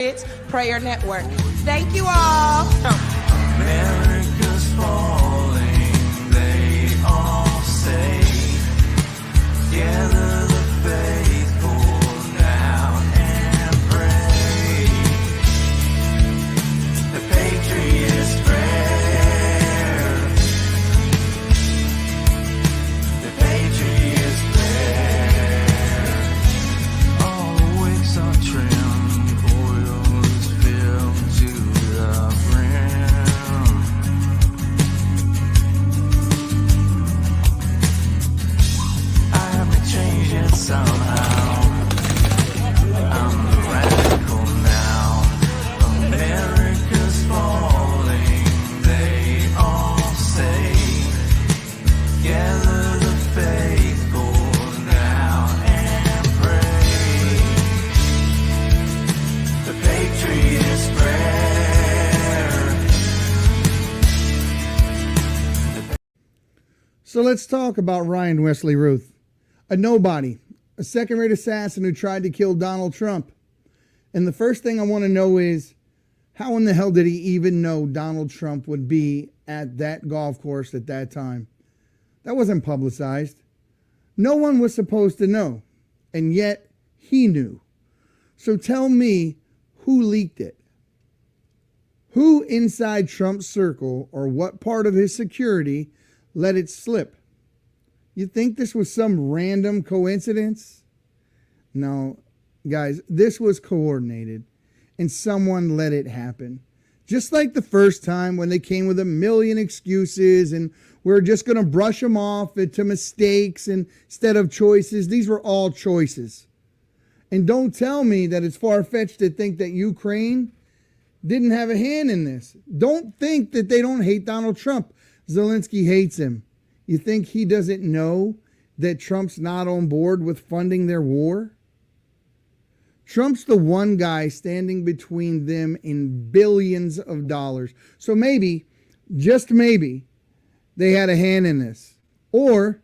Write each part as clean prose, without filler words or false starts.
Patriots Prayer Network. Thank you all. America's falling, they all say. Gather the faithful now and pray. The Patriots prayer. The Patriots prayer. All the wicks are trimmed, oil is filled to the brim. I have been changing somehow. I'm the radical now. America's falling, they all say. Gather the faithful now and pray. The Patriots prayer. So let's talk about Ryan Wesley Ruth, a nobody, a second-rate assassin who tried to kill Donald Trump. And the first thing I want to know is, how in the hell did he even know Donald Trump would be at that golf course at that time? That wasn't publicized. No one was supposed to know, and yet he knew. So tell me, who leaked it? Who inside Trump's circle, or what part of his security, let it slip? You think this was some random coincidence? No, guys, this was coordinated, and someone let it happen. Just like the first time when they came with a million excuses and we're just going to brush them off to mistakes instead of choices. These were all choices. And don't tell me that it's far-fetched to think that Ukraine didn't have a hand in this. Don't think that they don't hate Donald Trump. Zelensky hates him. You think he doesn't know that Trump's not on board with funding their war? Trump's the one guy standing between them in billions of dollars. So maybe, just maybe, they had a hand in this. Or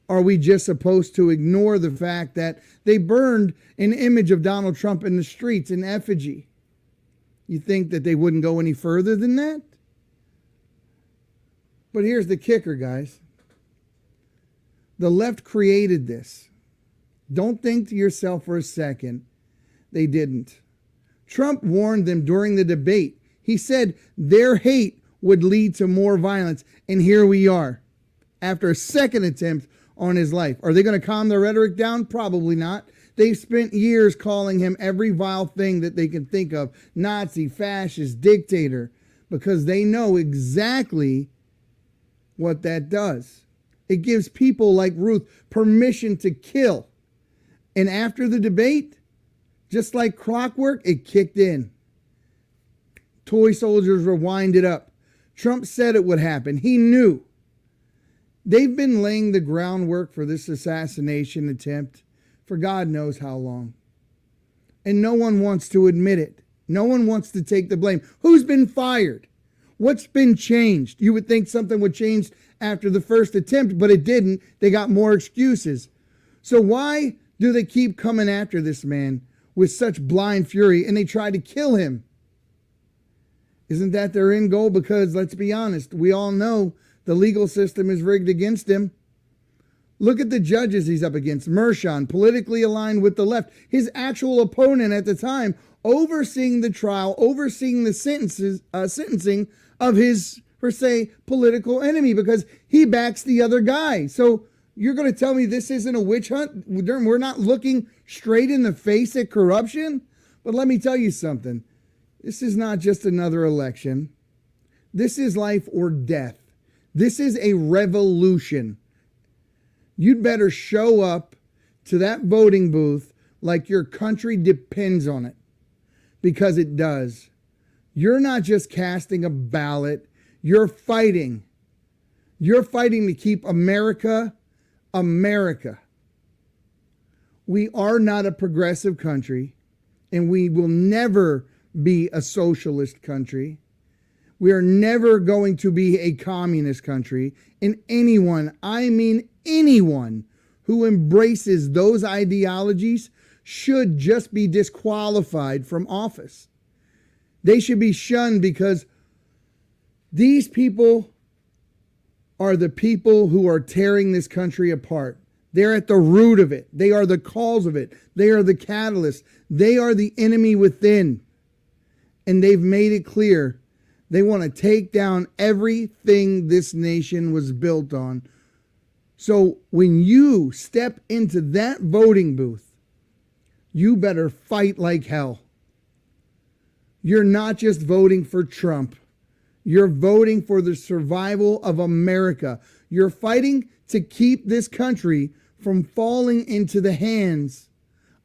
are we just supposed to ignore the fact that they burned an image of Donald Trump in the streets in effigy? You think that they wouldn't go any further than that? But here's the kicker, guys. The left created this. Don't think to yourself for a second, they didn't. Trump warned them during the debate. He said their hate would lead to more violence. And here we are, after a second attempt on his life. Are they going to calm their rhetoric down? Probably not. They've spent years calling him every vile thing that they can think of. Nazi, fascist, dictator. Because they know exactly what that does. It gives people like Ruth permission to kill. And after the debate, just like clockwork, it kicked in. Toy soldiers were winded up. Trump said it would happen. He knew. They've been laying the groundwork for this assassination attempt for God knows how long. And no one wants to admit it. No one wants to take the blame. Who's been fired? What's been changed? You would think something would change after the first attempt, but it didn't. They got more excuses. So why do they keep coming after this man with such blind fury, and they try to kill him? Isn't that their end goal? Because let's be honest, we all know the legal system is rigged against him. Look at the judges he's up against. Mershon, politically aligned with the left. His actual opponent at the time, overseeing the trial, overseeing the sentencing of his, per se, political enemy, because he backs the other guy. So you're going to tell me this isn't a witch hunt? We're not looking straight in the face at corruption? But let me tell you something. This is not just another election. This is life or death. This is a revolution. You'd better show up to that voting booth like your country depends on it, because it does. You're not just casting a ballot. You're fighting. You're fighting to keep America, America. We are not a progressive country, and we will never be a socialist country. We are never going to be a communist country. And anyone, I mean anyone, who embraces those ideologies should just be disqualified from office. They should be shunned because these people are the people who are tearing this country apart. They're at the root of it. They are the cause of it. They are the catalyst. They are the enemy within. And they've made it clear they want to take down everything this nation was built on. So when you step into that voting booth, you better fight like hell. You're not just voting for Trump. You're voting for the survival of America. You're fighting to keep this country from falling into the hands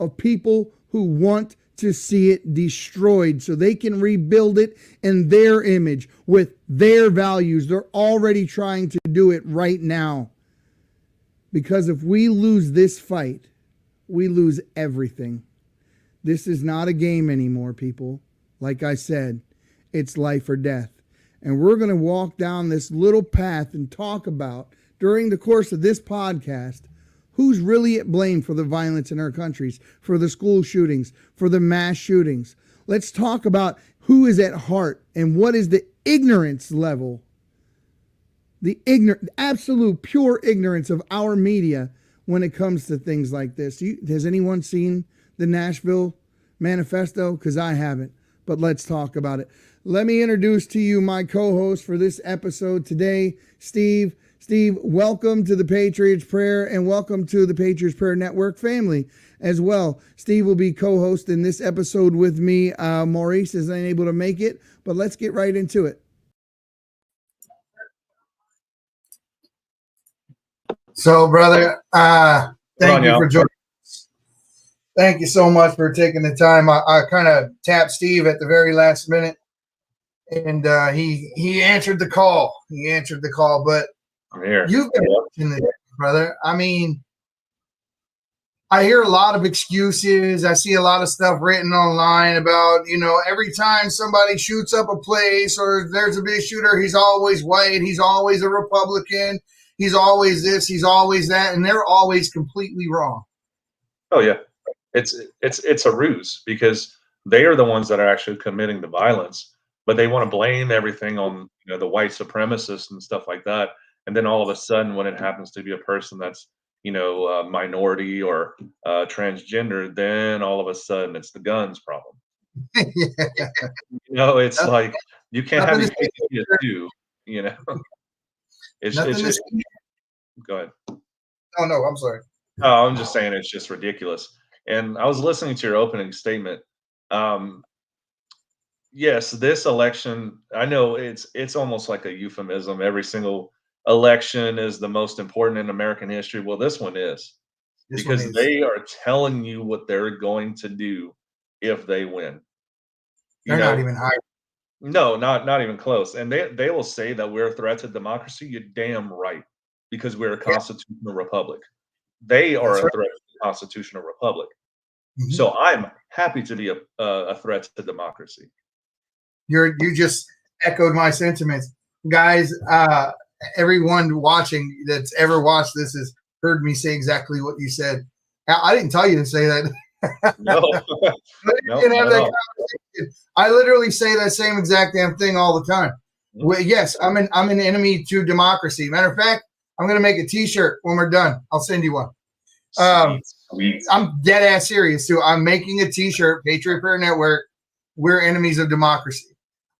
of people who want to see it destroyed so they can rebuild it in their image with their values. They're already trying to do it right now. Because if we lose this fight, we lose everything. This is not a game anymore, people. Like I said, it's life or death. And we're going to walk down this little path and talk about, during the course of this podcast, who's really at blame for the violence in our countries, for the school shootings, for the mass shootings. Let's talk about who is at heart and what is the ignorance level, the absolute pure ignorance of our media when it comes to things like this. Has anyone seen the Nashville Manifesto? Because I haven't, but let's talk about it. Let me introduce to you my co-host for this episode today, Steve. Steve, welcome to the Patriots Prayer and welcome to the Patriots Prayer Network family as well. Steve will be co-hosting this episode with me. Maurice is unable to make it, but let's get right into it. So, brother, thank you for joining us. Thank you so much for taking the time. I kind of tapped Steve at the very last minute, and he answered the call. He answered the call, but I'm here. You've been watching this, brother. I mean, I hear a lot of excuses. I see a lot of stuff written online about, every time somebody shoots up a place or there's a big shooter, he's always white. He's always a Republican. He's always this. He's always that. And they're always completely wrong. Oh, yeah. It's a ruse because they are the ones that are actually committing the violence, but they want to blame everything on the white supremacists and stuff like that. And then all of a sudden, when it happens to be a person that's, minority or transgender, then all of a sudden it's the guns problem. Yeah. It's like you can't have these things too. It's just. Go ahead. Oh no, I'm sorry. Oh, I'm just saying it's just ridiculous. And I was listening to your opening statement. Yes, this election, I know it's almost like a euphemism. Every single election is the most important in American history. Well, this one is because they are telling you what they're going to do if they win. They're not even high. No, not even close. And they will say that we're a threat to democracy. You're damn right, because we're a constitutional republic. They are a threat to the constitutional republic. Mm-hmm. So I'm happy to be a threat to democracy. You just echoed my sentiments, guys. Everyone watching that's ever watched this has heard me say exactly what you said. I didn't tell you to say that. No. I literally say that same exact damn thing all the time. Well, yes, I'm an enemy to democracy. Matter of fact, I'm going to make a T-shirt when we're done. I'll send you one. Sweet. I'm dead ass serious too. I'm making a T-shirt, Patriot Prayer Network. We're enemies of democracy.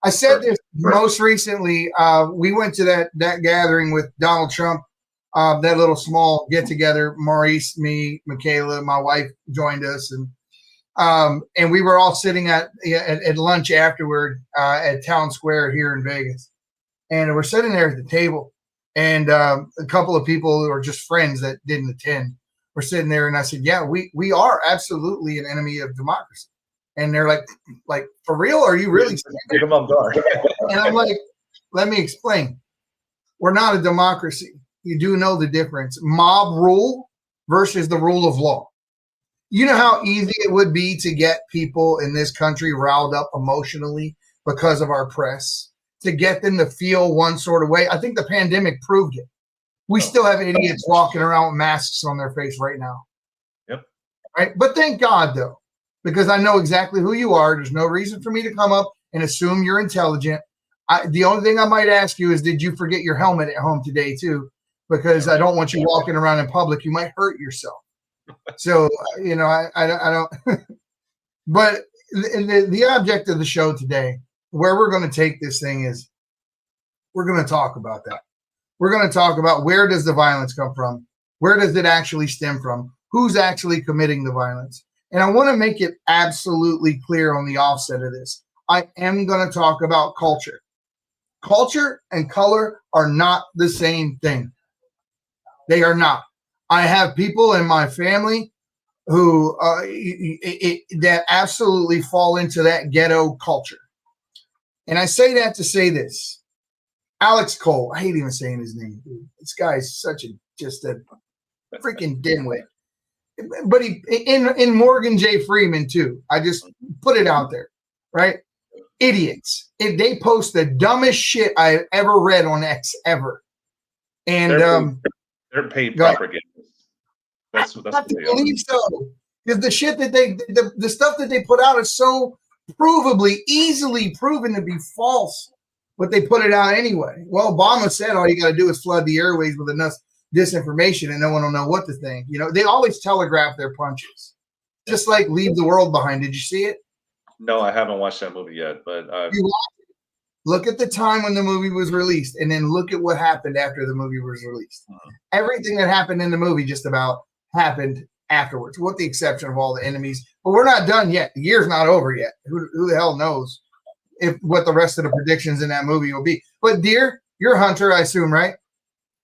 I said this most recently. We went to that gathering with Donald Trump, that little small get together. Maurice, me, Michaela, my wife joined us, and we were all sitting at lunch afterward at Town Square here in Vegas, and we're sitting there at the table, and a couple of people who are just friends that didn't attend were sitting there, and I said, "Yeah, we are absolutely an enemy of democracy." And they're like, for real? Are you really? Get them up guard. And I'm like, let me explain. We're not a democracy. You do know the difference. Mob rule versus the rule of law. You know how easy it would be to get people in this country riled up emotionally because of our press, to get them to feel one sort of way. I think the pandemic proved it. We still have idiots walking around with masks on their face right now. Yep. Right. But thank God, though, because I know exactly who you are. There's no reason for me to come up and assume you're intelligent. The only thing I might ask you is, did you forget your helmet at home today too? Because I don't want you walking around in public. You might hurt yourself. So, I don't. But the object of the show today, where we're going to take this thing is, we're going to talk about that. We're going to talk about, where does the violence come from? Where does it actually stem from? Who's actually committing the violence? And I want to make it absolutely clear on the offset of this. I am going to talk about culture. Culture and color are not the same thing. They are not. I have people in my family who that absolutely fall into that ghetto culture. And I say that to say this. Alex Cole, I hate even saying his name. This guy's just a freaking dimwit. But he in Morgan J. Freeman too. I just put it out there, right? Idiots. They post the dumbest shit I've ever read on X ever. And they're paid propagandists. That's what they believe so. Because the shit that the stuff that they put out is so provably, easily proven to be false, but they put it out anyway. Well, Obama said all you got to do is flood the airways with enough disinformation and no one will know what to think. They always telegraph their punches. Just like Leave the World Behind. Did you see it? No, I haven't watched that movie yet, but look at the time when the movie was released, and then look at what happened after the movie was released. Everything that happened in the movie just about happened afterwards, with the exception of all the enemies. But we're not done yet. The year's not over yet. Who the hell knows what the rest of the predictions in that movie will be? But deer, you're a hunter, I assume, right?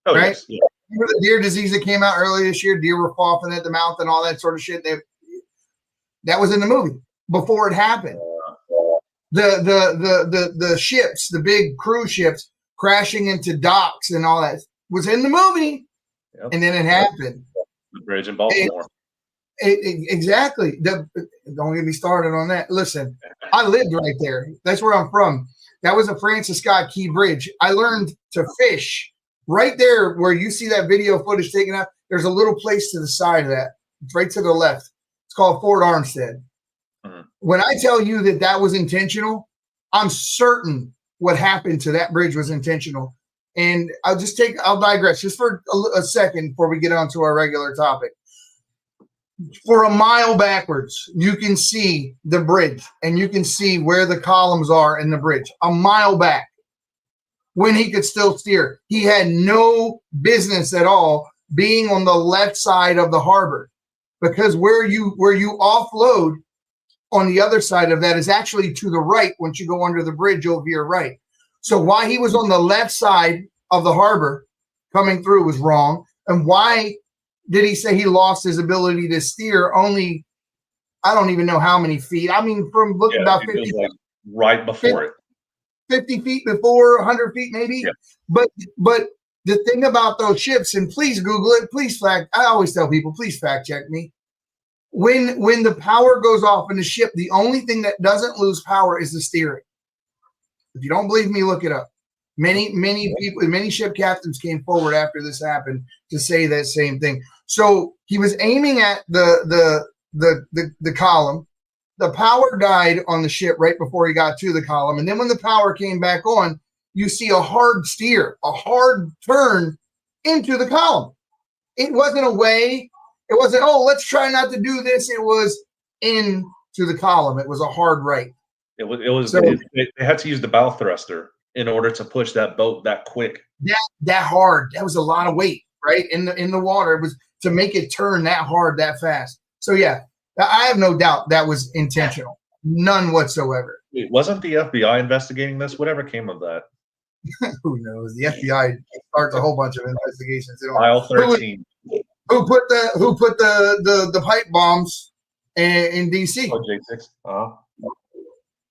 Oh, right? Yes. Yeah. Remember the deer disease that came out earlier this year? Deer were coughing at the mouth and all that sort of shit. That was in the movie before it happened. The ships, the big cruise ships crashing into docks and all that was in the movie. Yep. And then it happened. The bridge in Baltimore. Exactly. Don't get me started on that. Listen, I lived right there. That's where I'm from. That was a Francis Scott Key Bridge. I learned to fish right there where you see that video footage taken out. There's a little place to the side of that. It's right to the left. It's called Fort Armstead. Mm-hmm. When I tell you that was intentional, I'm certain what happened to that bridge was intentional. And I'll digress just for a second before we get on to our regular topic. For a mile backwards, you can see the bridge and you can see where the columns are in the bridge. A mile back, when he could still steer. He had no business at all being on the left side of the harbor, because where you offload on the other side of that is actually to the right. Once you go under the bridge, you'll veer right. So why he was on the left side of the harbor coming through was wrong. And why did he say he lost his ability to steer only, I don't even know how many feet. I mean, from looking about 50 feet. Right before 50 feet before, 100 feet maybe. Yeah. But the thing about those ships, and please Google it, I always tell people, please fact check me. When the power goes off in the ship, the only thing that doesn't lose power is the steering. If you don't believe me, look it up. Many people, many ship captains came forward after this happened to say that same thing. So he was aiming at the column. The power died on the ship right before he got to the column. And then when the power came back on, you see a hard steer, a hard turn into the column. It wasn't away. It wasn't, let's try not to do this. It was into the column. It was a hard right. They had to use the bow thruster in order to push that boat that quick. That hard. That was a lot of weight, right? In the water. It was to make it turn that hard, that fast. So yeah, I have no doubt that was intentional. None whatsoever. Wait, wasn't the FBI investigating this? Whatever came of that? Who knows? The FBI starts a whole bunch of investigations. Mile 13. Who put the pipe bombs in DC? J6.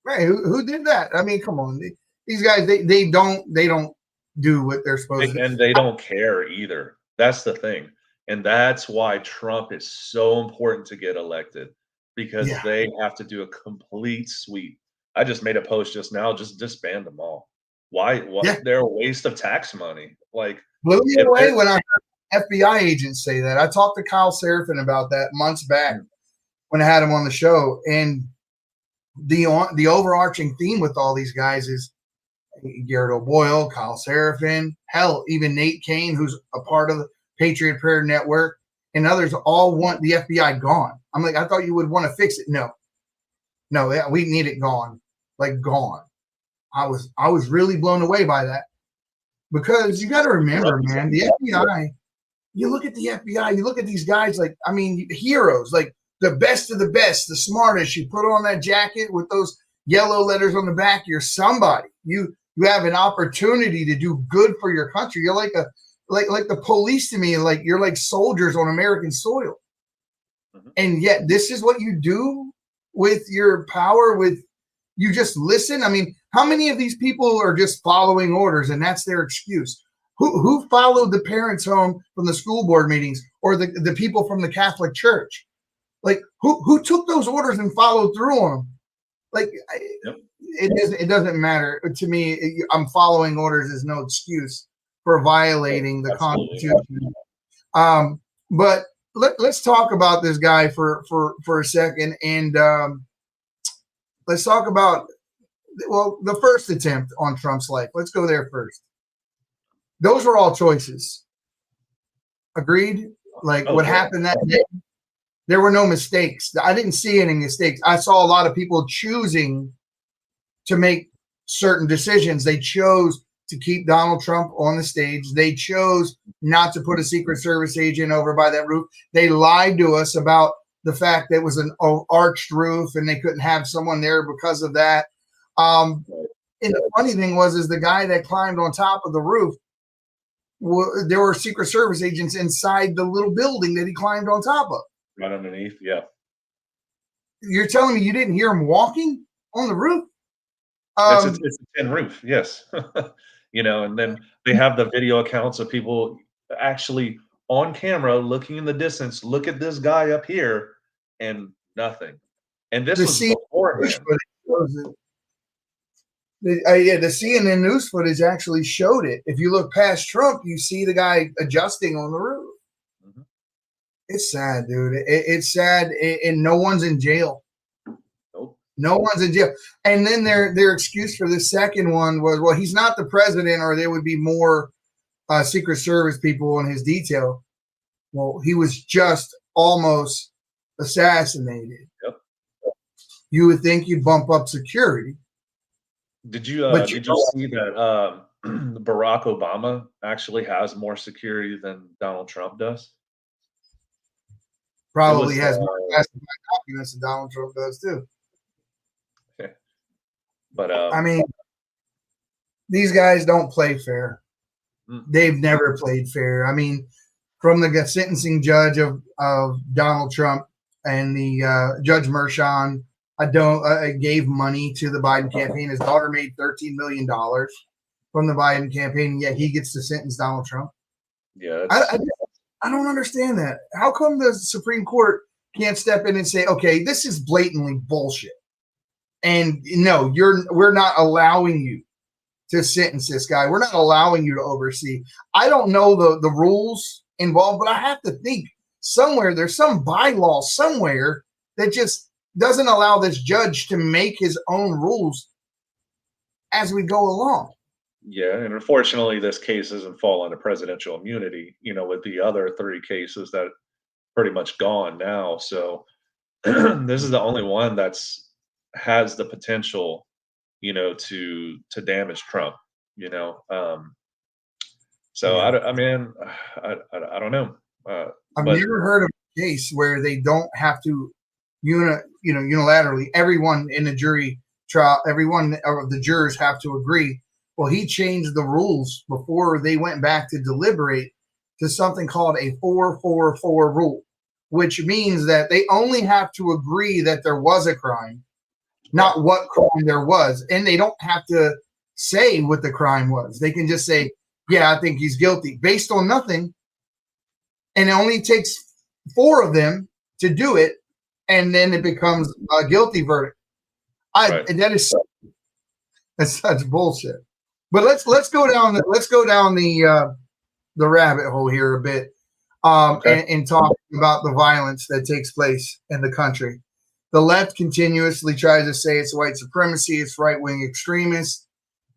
Right. Who did that? I mean, come on. These guys, they don't do what they're supposed to. And they don't care either. That's the thing. And that's why Trump is so important to get elected, because they have to do a complete sweep. I just made a post just now, just disband them all. Why? They're a waste of tax money. Like, blew me away when I heard FBI agents say that. I talked to Kyle Seraphin about that months back when I had him on the show, and the overarching theme with all these guys is Garrett O'Boyle, Kyle Seraphin, hell, even Nate Kane, who's a part of the Patriot Prayer Network, and others all want the FBI gone. I'm like, I thought you would want to fix it. No, we need it gone, like gone. I was really blown away by that, because you got to remember, man, the FBI. You look at the FBI, you look at these guys, like, I mean, heroes, like the best of the best, the smartest. You put on that jacket with those yellow letters on the back, you're somebody. You have an opportunity to do good for your country. You're like the police to me, like you're like soldiers on American soil. And yet this is what you do with your power, with you just listen. I mean, how many of these people are just following orders and that's their excuse? Who followed the parents home from the school board meetings, or the people from the Catholic Church? Like who took those orders and followed through on them? Like it doesn't matter to me. I'm following orders is no excuse for violating the Constitution. But let's talk about this guy for a second, and let's talk about the first attempt on Trump's life. Let's go there first. Those were all choices. Agreed? Like what happened that day, there were no mistakes. I didn't see any mistakes. I saw a lot of people choosing to make certain decisions. They chose to keep Donald Trump on the stage. They chose not to put a Secret Service agent over by that roof. They lied to us about the fact that it was an arched roof and they couldn't have someone there because of that. And the funny thing is the guy that climbed on top of the roof, there were Secret Service agents inside the little building that he climbed on top of. Right underneath, yeah. You're telling me you didn't hear him walking on the roof? It's a tin roof, yes. And then they have the video accounts of people actually on camera looking in the distance. Look at this guy up here, and nothing. And this was beforehand. The CNN news footage actually showed it. If you look past Trump, you see the guy adjusting on the roof. Mm-hmm. It's sad, dude. It's sad, and no one's in jail. Nope. No one's in jail. And then their excuse for the second one was, well, he's not the president, or there would be more Secret Service people in his detail. Well, he was just almost assassinated. Yep. You would think you'd bump up security. Did you see that Barack Obama actually has more security than Donald Trump does? Probably has more classified documents than Donald Trump does too. Okay. But I mean, these guys don't play fair. They've never played fair. I mean, from the sentencing judge of Donald Trump and the Judge Merchan, gave money to the Biden campaign. His daughter made $13 million from the Biden campaign, yet he gets to sentence Donald Trump. Yeah, I don't understand that. How come the Supreme Court can't step in and say, okay, this is blatantly bullshit, and no, we're not allowing you to sentence this guy. We're not allowing you to oversee. I don't know the rules involved, but I have to think somewhere there's some bylaw somewhere that just doesn't allow this judge to make his own rules as we go along. Yeah, and unfortunately, this case doesn't fall under presidential immunity, with the other 3 cases that are pretty much gone now. So this is the only one has the potential, to damage Trump, So I don't know. I've never heard of a case where they don't have to unilaterally, everyone in the jury trial, everyone of the jurors have to agree. Well, he changed the rules before they went back to deliberate to something called a 4-4-4 rule, which means that they only have to agree that there was a crime, not what crime there was. And they don't have to say what the crime was. They can just say, yeah, I think he's guilty based on nothing. And it only takes 4 of them to do it. And then it becomes a guilty verdict. That's such bullshit. But let's go down the rabbit hole here a bit, and talk about the violence that takes place in the country. The left continuously tries to say it's white supremacy, it's right-wing extremists.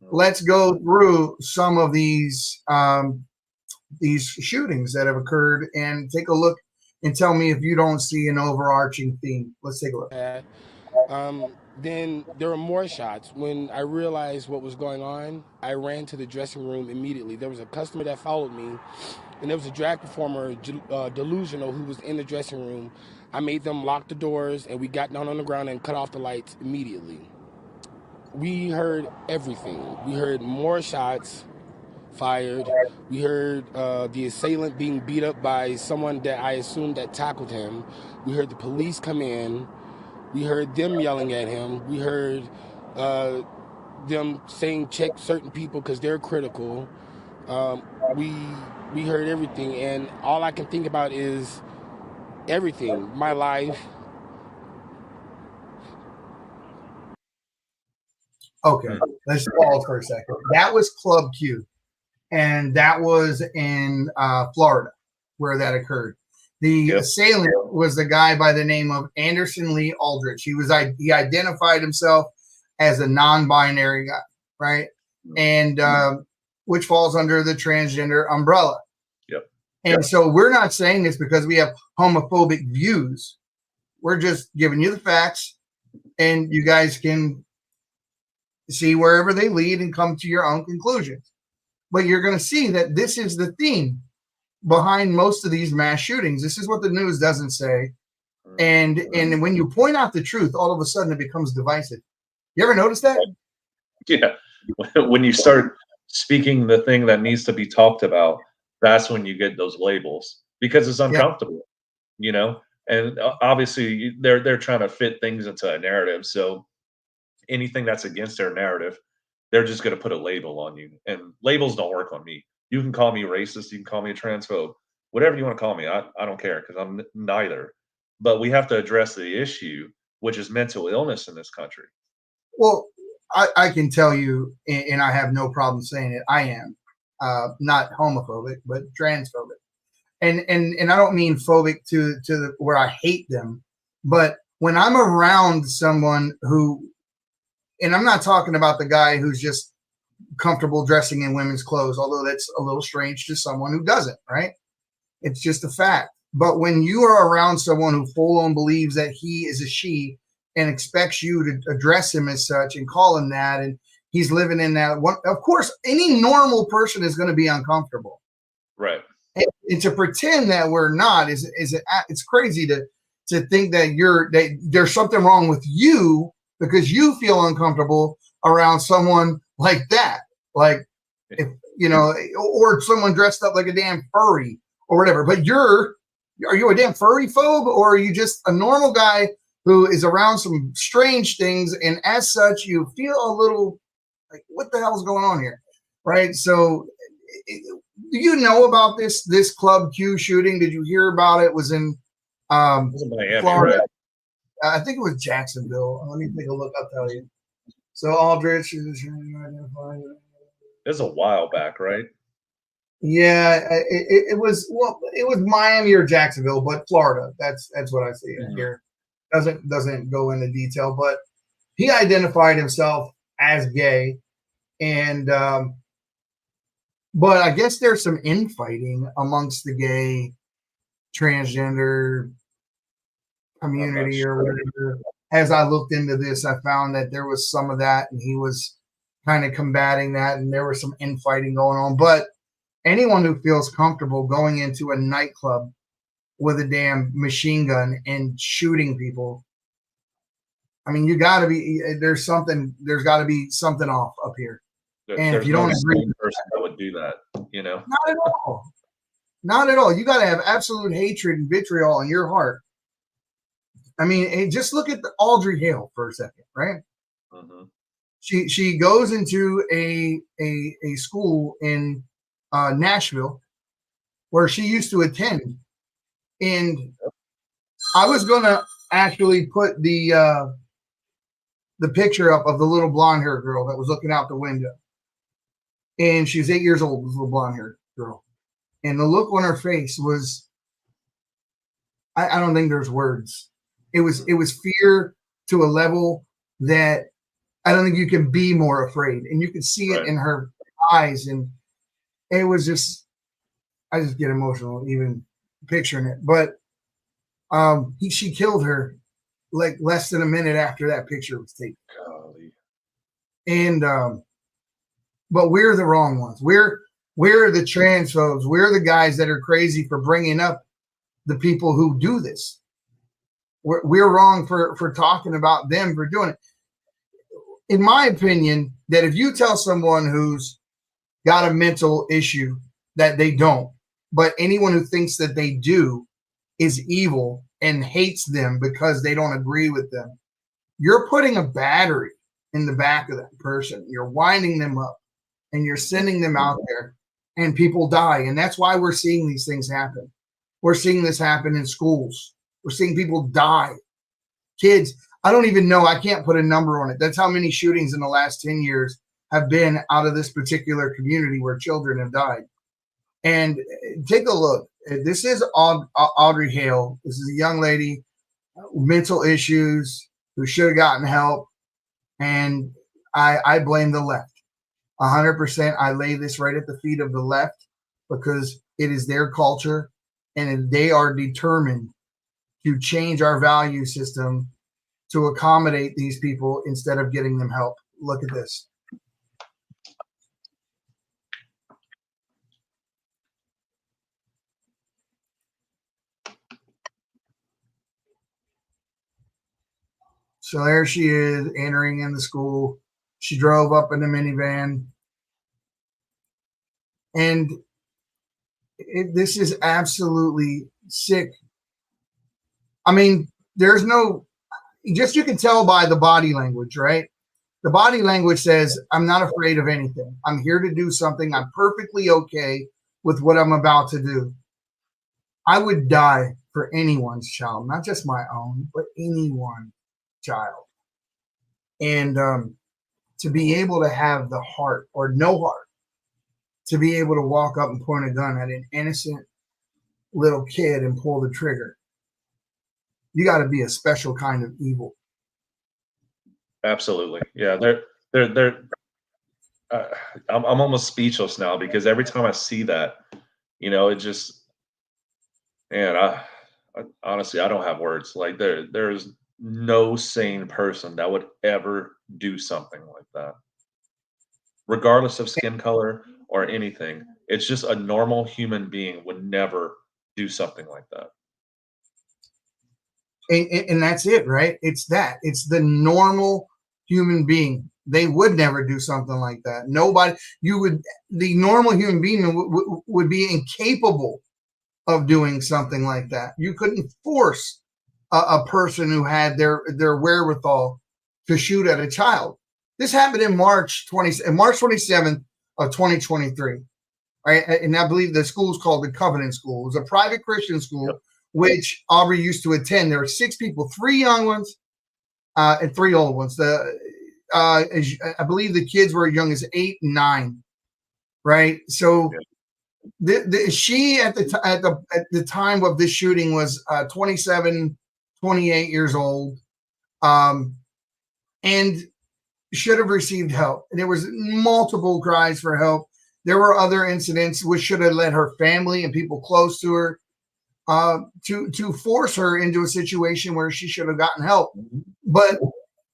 Let's go through some of these shootings that have occurred and take a look and tell me if you don't see an overarching theme. Let's take a look. Then there were more shots. When I realized what was going on, I ran to the dressing room immediately. There was a customer that followed me, and there was a drag performer, Delusional, who was in the dressing room. I made them lock the doors, and we got down on the ground and cut off the lights immediately. We heard everything. We heard more shots fired. We heard the assailant being beat up by someone that I assumed that tackled him. We heard the police come in. We heard them yelling at him. We heard them saying check certain people because they're critical. We heard everything, and all I can think about is everything. My life. Okay, let's pause for a second. That was Club Q, and that was in Florida where that occurred. The assailant was the guy by the name of Anderson Lee Aldrich. He identified himself as a non-binary guy, right? And which falls under the transgender umbrella. Yep. And so we're not saying this because we have homophobic views. We're just giving you the facts, and you guys can see wherever they lead and come to your own conclusions. But you're going to see that this is the theme behind most of these mass shootings. This is what the news doesn't say. And when you point out the truth, all of a sudden it becomes divisive. You ever notice that? Yeah. When you start speaking the thing that needs to be talked about, that's when you get those labels because it's uncomfortable, you know? And obviously they're trying to fit things into a narrative. So anything that's against their narrative, they're just going to put a label on you. And labels don't work on me. You can call me racist. You can call me a transphobe, whatever you want to call me. I don't care because I'm neither. But we have to address the issue, which is mental illness in this country. Well, I can tell you, and I have no problem saying it, I am not homophobic, but transphobic. And I don't mean phobic to where I hate them. But when I'm around someone who, and I'm not talking about the guy who's just comfortable dressing in women's clothes, although that's a little strange to someone who doesn't, right? It's just a fact. But when you are around someone who full on believes that he is a she and expects you to address him as such and call him that, and he's living in that one, of course, any normal person is going to be uncomfortable. Right. And to pretend that we're not it's crazy to think that there's something wrong with you because you feel uncomfortable around someone like that, like if you know, or someone dressed up like a damn furry or whatever. But are you a damn furry phobe, or are you just a normal guy who is around some strange things, and as such you feel a little like, what the hell is going on here, right? So do you know about this Club Q shooting? Did you hear about it? It was in Miami, Florida. right? I think it was Jacksonville. Let me take a look. I'll tell you. So Aldrich is identified. It was a while back, right? Yeah, it was Miami or Jacksonville, but Florida. That's what I see here. Doesn't go into detail, but he identified himself as gay, and but I guess there's some infighting amongst the gay transgender community or whatever. As I looked into this, I found that there was some of that, and he was kind of combating that, and there was some infighting going on. But anyone who feels comfortable going into a nightclub with a damn machine gun and shooting people, I mean, there's got to be something off up here. And if you don't agree, person that would do that, you know, not at all. Not at all. You got to have absolute hatred and vitriol in your heart. I mean, just look at the Audrey Hale for a second, right? Mm-hmm. She goes into a school in Nashville where she used to attend, and I was gonna actually put the picture up of the little blonde haired girl that was looking out the window, and she was 8 years old, this little blonde haired girl, and the look on her face was, I don't think there's words. It was fear to a level that I don't think you can be more afraid, and you could see it Right. in her eyes, and it was just I just get emotional even picturing it. But she killed her like less than a minute after that picture was taken, Golly. and but we're the wrong ones. We're the transphobes. We're the guys that are crazy for bringing up the people who do this. We're wrong for talking about them for doing it. In my opinion, that if you tell someone who's got a mental issue that they don't, but anyone who thinks that they do is evil and hates them because they don't agree with them, you're putting a battery in the back of that person. You're winding them up and you're sending them out there, and people die. And that's why we're seeing these things happen. We're seeing this happen in schools. We're seeing people die. Kids, I don't even know. I can't put a number on it. That's how many shootings in the last 10 years have been out of this particular community where children have died. And take a look. This is Audrey Hale. This is a young lady, mental issues, who should have gotten help. And I blame the left. 100%. I lay this right at the feet of the left because it is their culture, and they are determined to change our value system to accommodate these people instead of getting them help. Look at this. So there she is entering in the school. She drove up in the minivan. And this is absolutely sick. I mean, there's no, just you can tell by the body language, right? The body language says, I'm not afraid of anything. I'm here to do something. I'm perfectly okay with what I'm about to do. I would die for anyone's child, not just my own, but anyone's child. And to be able to have the heart or no heart, to be able to walk up and point a gun at an innocent little kid and pull the trigger, you got to be a special kind of evil. Absolutely. Yeah. They're I'm almost speechless now because every time I see that, it just, man, I honestly, I don't have words. Like there's no sane person that would ever do something like that, regardless of skin color or anything. It's just a normal human being would never do something like that. And that's it, right? It's the normal human being. They would never do something like that. Nobody, the normal human being would be incapable of doing something like that. You couldn't force a person who had their wherewithal to shoot at a child. This happened in March 27th of 2023. Right? And I believe the school is called the Covenant School. It was a private Christian school, yep, which Aubrey used to attend. There were 6 people, 3 young ones and 3 old ones. I believe the kids were as young as 8 and 9. Right? So she at the time of this shooting was 27, 28 years old, and should have received help. And there was multiple cries for help. There were other incidents which should have led her family and people close to her to force her into a situation where she should have gotten help. But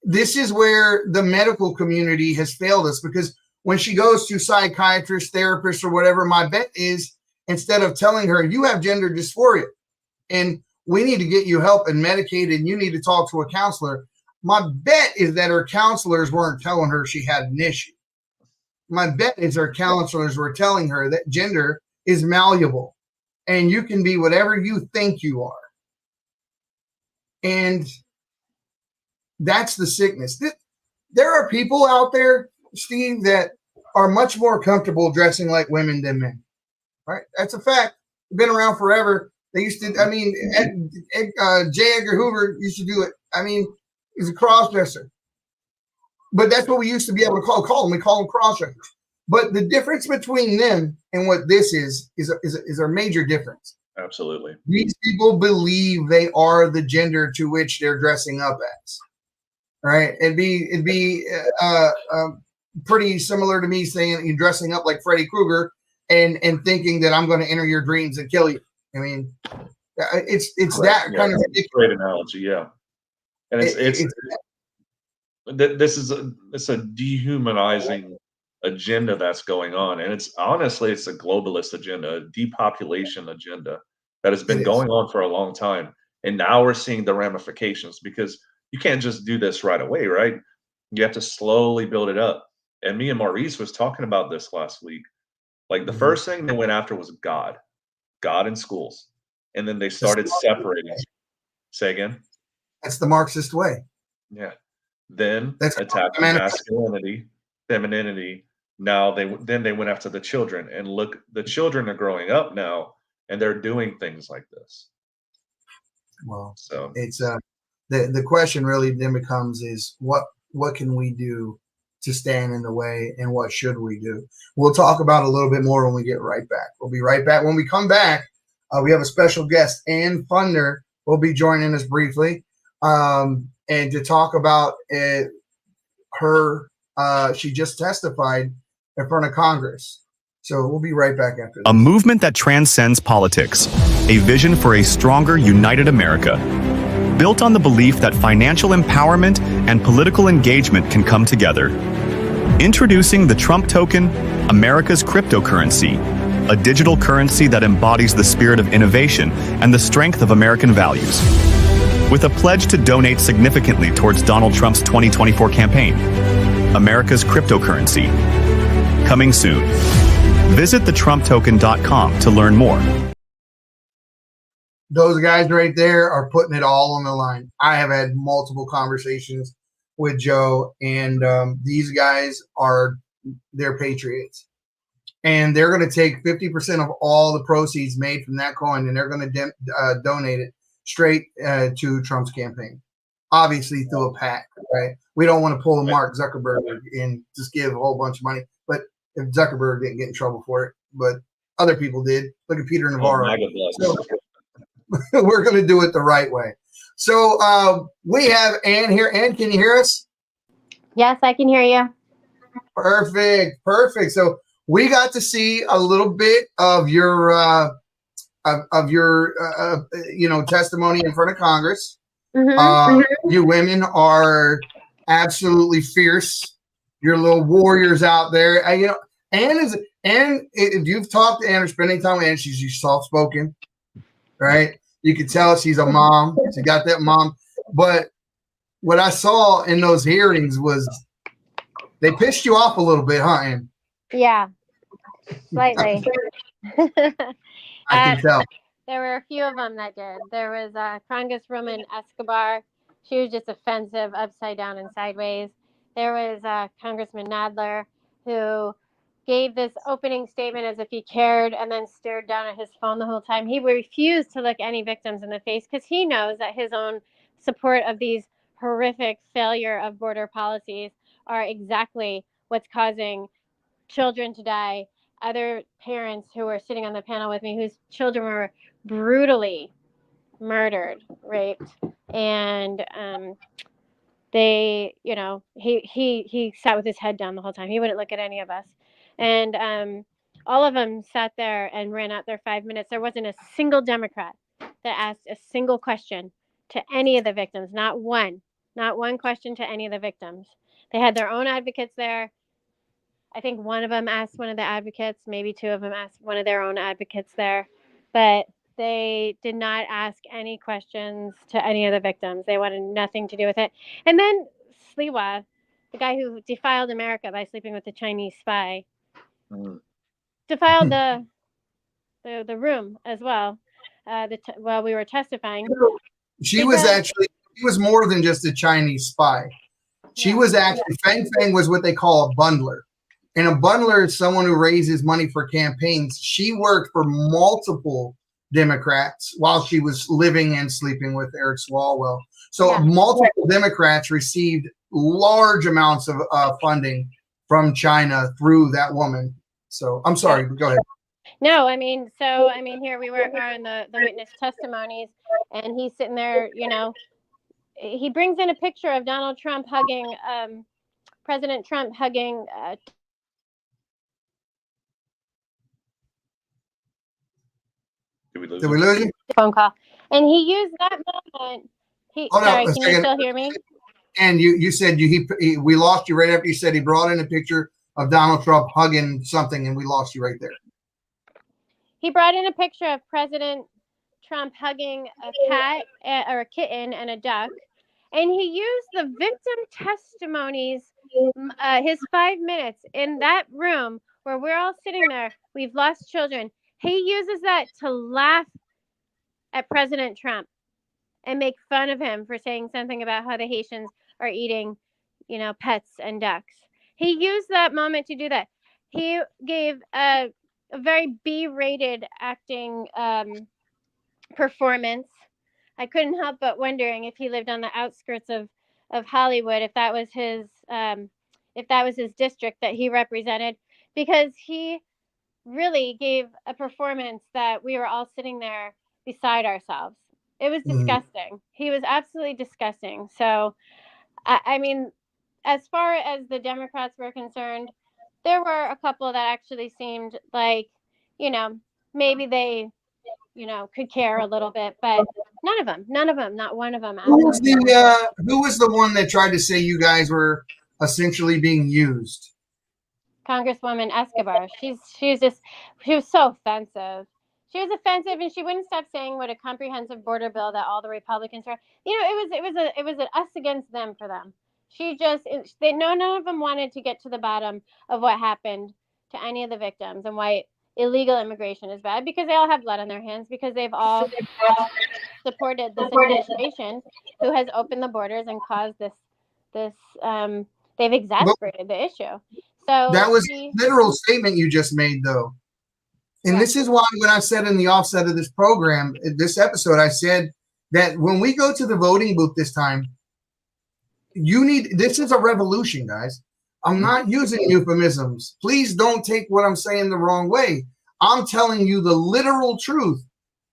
this is where the medical community has failed us, because when she goes to psychiatrists, therapists, or whatever, my bet is instead of telling her you have gender dysphoria and we need to get you help and medicated and you need to talk to a counselor, my bet is that her counselors weren't telling her she had an issue. My bet is her counselors were telling her that gender is malleable and you can be whatever you think you are. And that's the sickness. There are people out there, Steve, that are much more comfortable dressing like women than men. Right? That's a fact. Been around forever. They used to, I mean, J. Edgar Hoover used to do it. I mean, he's a cross-dresser. But that's what we used to be able to call them. We call them cross-dressers. But the difference between them and what this is a major difference. Absolutely. These people believe they are the gender to which they're dressing up as. Right? It'd be pretty similar to me saying you're dressing up like Freddy Krueger and thinking that I'm going to enter your dreams and kill you. I mean, it's Right. that Yeah, kind of that's a ridiculous. great analogy. Yeah, and It's this is it's a dehumanizing agenda that's going on, and it's honestly it's a globalist agenda, a depopulation agenda that has it been is. going on for a long time, and now we're seeing the ramifications because you can't just do this right away, right? You have to slowly build it up. And me and Maurice was talking about this last week. Like the Mhm. first thing they went after was God in schools, and then they That's started separating. Say again. that's the Marxist way. Yeah. Then That's the attacking manifesto. masculinity, femininity. Now then they went after the children, and look, the children are growing up now, and they're doing things like this. Well, So it's the question really then becomes is what can we do to stand in the way and what should we do? We'll talk about it a little bit more when we get right back. We'll be right back. When we come back, we have a special guest, Ann Funder, will be joining us briefly and to talk about her. She just testified in front of Congress. So we'll be right back after this. A movement that transcends politics, a vision for a stronger, united America. Built on the belief that financial empowerment and political engagement can come together. Introducing the Trump token, America's cryptocurrency, a digital currency that embodies the spirit of innovation and the strength of American values. With a pledge to donate significantly towards Donald Trump's 2024 campaign, America's cryptocurrency. Coming soon. Visit thetrumptoken.com to learn more. Those guys right there are putting it all on the line. I have had multiple conversations with Joe, and these guys they're patriots, and they're going to take 50% of all the proceeds made from that coin, and they're going to donate it straight to Trump's campaign. Obviously through a PAC, right? We don't want to pull a Mark Zuckerberg and just give a whole bunch of money, but if Zuckerberg didn't get in trouble for it, but other people did. Look at Peter Navarro. So, we're going to do it the right way. So we have Ann here. Ann, can you hear us? Yes, I can hear you. Perfect. So we got to see a little bit of your testimony in front of Congress. You women are absolutely fierce. You're little warriors out there. Ann, if you've talked to Ann or spent any time with Ann, she's soft spoken, right? You can tell she's a mom. She got that mom. But what I saw in those hearings was they pissed you off a little bit, huh, Ann? Yeah, slightly. I can tell. There were a few of them that did. There was Congresswoman Escobar. She was just offensive, upside down and sideways. There was Congressman Nadler, who gave this opening statement as if he cared and then stared down at his phone the whole time. He refused to look any victims in the face because he knows that his own support of these horrific failure of border policies are exactly what's causing children to die. Other parents who were sitting on the panel with me whose children were brutally murdered, raped, and he sat with his head down the whole time. He wouldn't look at any of us. And all of them sat there and ran out their 5 minutes. There wasn't a single Democrat that asked a single question to any of the victims. Not one question to any of the victims. They had their own advocates there. I think one of them asked one of the advocates, maybe two of them asked one of their own advocates there, but they did not ask any questions to any of the victims. They wanted nothing to do with it. And then Sliwa, the guy who defiled America by sleeping with the Chinese spy, defiled the room as well. While we were testifying, She was more than just a Chinese spy. She was actually Fang Fang was what they call a bundler. And a bundler is someone who raises money for campaigns. She worked for multiple Democrats while she was living and sleeping with Eric Swalwell. So multiple Democrats received large amounts of funding from China through that woman. So I'm sorry, go ahead. No, I mean, so I mean, here we are in the witness testimonies, and he's sitting there. He brings in a picture of Donald Trump hugging President Trump hugging Did we lose Did we him? lose you? phone call, and he used that moment. Hold Sorry, on a can you second. still hear me? And you said we lost you right after you said he brought in a picture of Donald Trump hugging something, and we lost you right there. He brought in a picture of President Trump hugging a cat or a kitten and a duck, and he used the victim testimonies, his 5 minutes in that room where we're all sitting there. We've lost children. He uses that to laugh at President Trump and make fun of him for saying something about how the Haitians are eating, pets and ducks. He used that moment to do that. He gave a very B-rated acting performance. I couldn't help but wondering if he lived on the outskirts of Hollywood, if that was his district that he represented, because he really gave a performance that we were all sitting there beside ourselves. It was disgusting. He was absolutely disgusting. So, I mean, as far as the Democrats were concerned, there were a couple that actually seemed like, maybe they, could care a little bit, but none of them, not one of them. Who was the one that tried to say you guys were essentially being used? Congresswoman Escobar. She was so offensive. She was offensive, and she wouldn't stop saying what a comprehensive border bill that all the Republicans were. It was an us against them for them. None of them wanted to get to the bottom of what happened to any of the victims and why illegal immigration is bad, because they all have blood on their hands, because they've all supported this administration who has opened the borders and caused this they've exasperated the issue. So that was a literal statement you just made, though. And this is why when I said in the offset of this program, this episode, I said that when we go to the voting booth this time, this is a revolution, guys. I'm not using euphemisms. Please don't take what I'm saying the wrong way. I'm telling you the literal truth.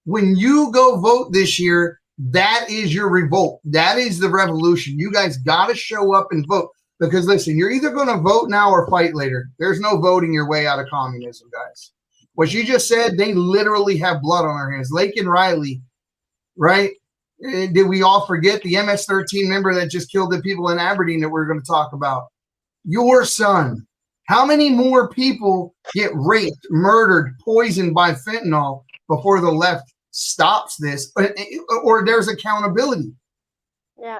When you go vote this year, that is your revolt. That is the revolution. You guys got to show up and vote. Because listen, you're either going to vote now or fight later. There's no voting your way out of communism, guys. What you just said, they literally have blood on their hands. Lake and Riley, right? Did we all forget the MS-13 member that just killed the people in Aberdeen that we're going to talk about? Your son. How many more people get raped, murdered, poisoned by fentanyl before the left stops this, or there's accountability? Yeah.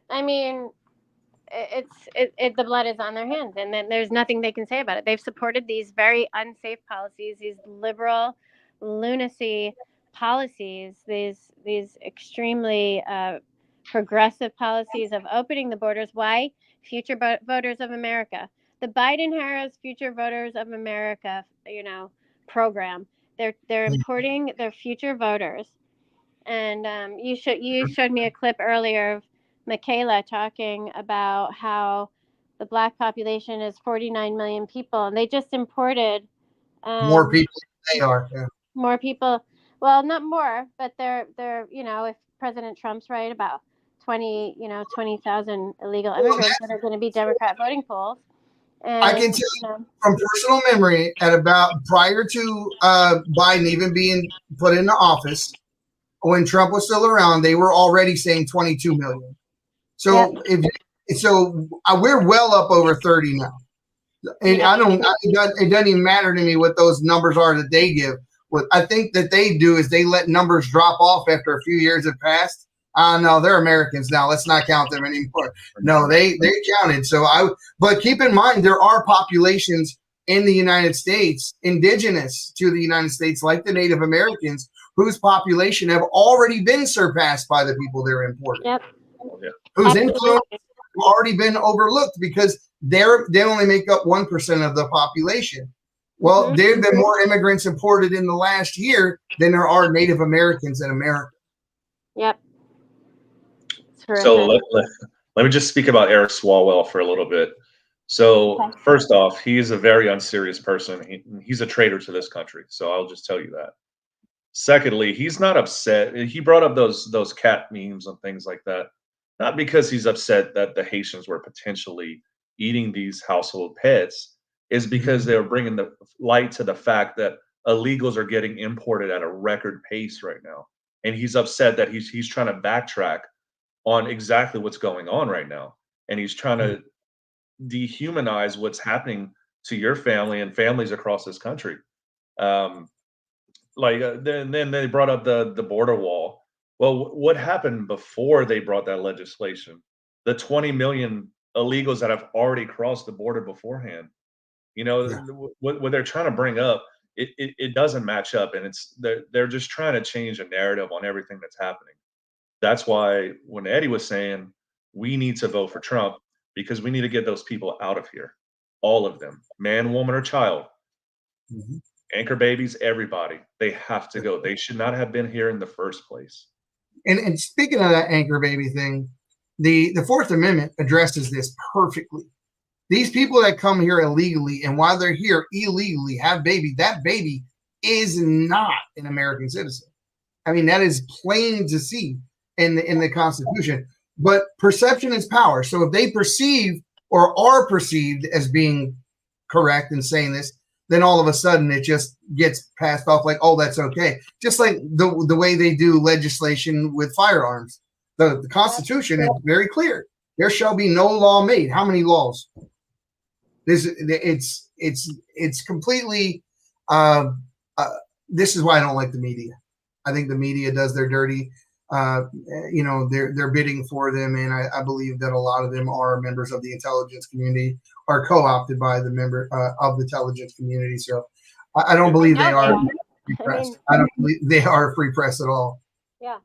I mean, the blood is on their hands, and then there's nothing they can say about it. They've supported these very unsafe policies, these liberal lunacy policies, these extremely progressive policies of opening the borders. Why? Future voters of America. The Biden-Harris Future Voters of America, program. They're importing their future voters. And you showed me a clip earlier of Michaela talking about how the black population is 49 million people, and they just imported more people than they are. Yeah. More people. Well, not more, but they're if President Trump's right about 20,000 illegal immigrants that are going to be Democrat voting pools. And, I can tell you from personal memory, at about prior to Biden even being put into office, when Trump was still around, they were already saying 22 million. So we're well up over 30 now. And it doesn't even matter to me what those numbers are that they give. What I think that they do is they let numbers drop off after a few years have passed. No, they're Americans now. Let's not count them anymore. No, they counted. But keep in mind, there are populations in the United States, indigenous to the United States, like the Native Americans, whose population have already been surpassed by the people they're importing. Yep. Whose influence have already been overlooked because they only make up 1% of the population. Well, there have been more immigrants imported in the last year than there are Native Americans in America. Yep. So let me just speak about Eric Swalwell for a little bit. So first off, he's a very unserious person. He's a traitor to this country. So I'll just tell you that. Secondly, he's not upset. He brought up those cat memes and things like that, not because he's upset that the Haitians were potentially eating these household pets, is because they're bringing the light to the fact that illegals are getting imported at a record pace right now, and he's upset that he's trying to backtrack on exactly what's going on right now, and he's trying to dehumanize what's happening to your family and families across this country. Um, then they brought up the border wall. Well, what happened before they brought that legislation? The 20 million illegals that have already crossed the border beforehand. You know, Yeah. what they're trying to bring up, it doesn't match up, and they're just trying to change a narrative on everything that's happening. That's why when Eddie was saying we need to vote for Trump because we need to get those people out of here, all of them, man, woman, or child, Mhm. anchor babies, everybody, they have to go. They should not have been here in the first place. And speaking of that anchor baby thing, the Fourth Amendment addresses this perfectly. These people that come here illegally and while they're here illegally have baby, that baby is not an American citizen. I mean, that is plain to see in the Constitution. But perception is power. So if they perceive or are perceived as being correct in saying this, then all of a sudden it just gets passed off like, oh, that's okay. Just like the way they do legislation with firearms. The Constitution is very clear. There shall be no law made. How many laws? It's completely. Uh, uh, this is why I don't like the media. I think the media does their dirty. They're bidding for them, and I believe that a lot of them are members of the intelligence community, are co-opted by the member of the intelligence community. So I don't believe they are free press. I don't believe they are free press at all. Yeah,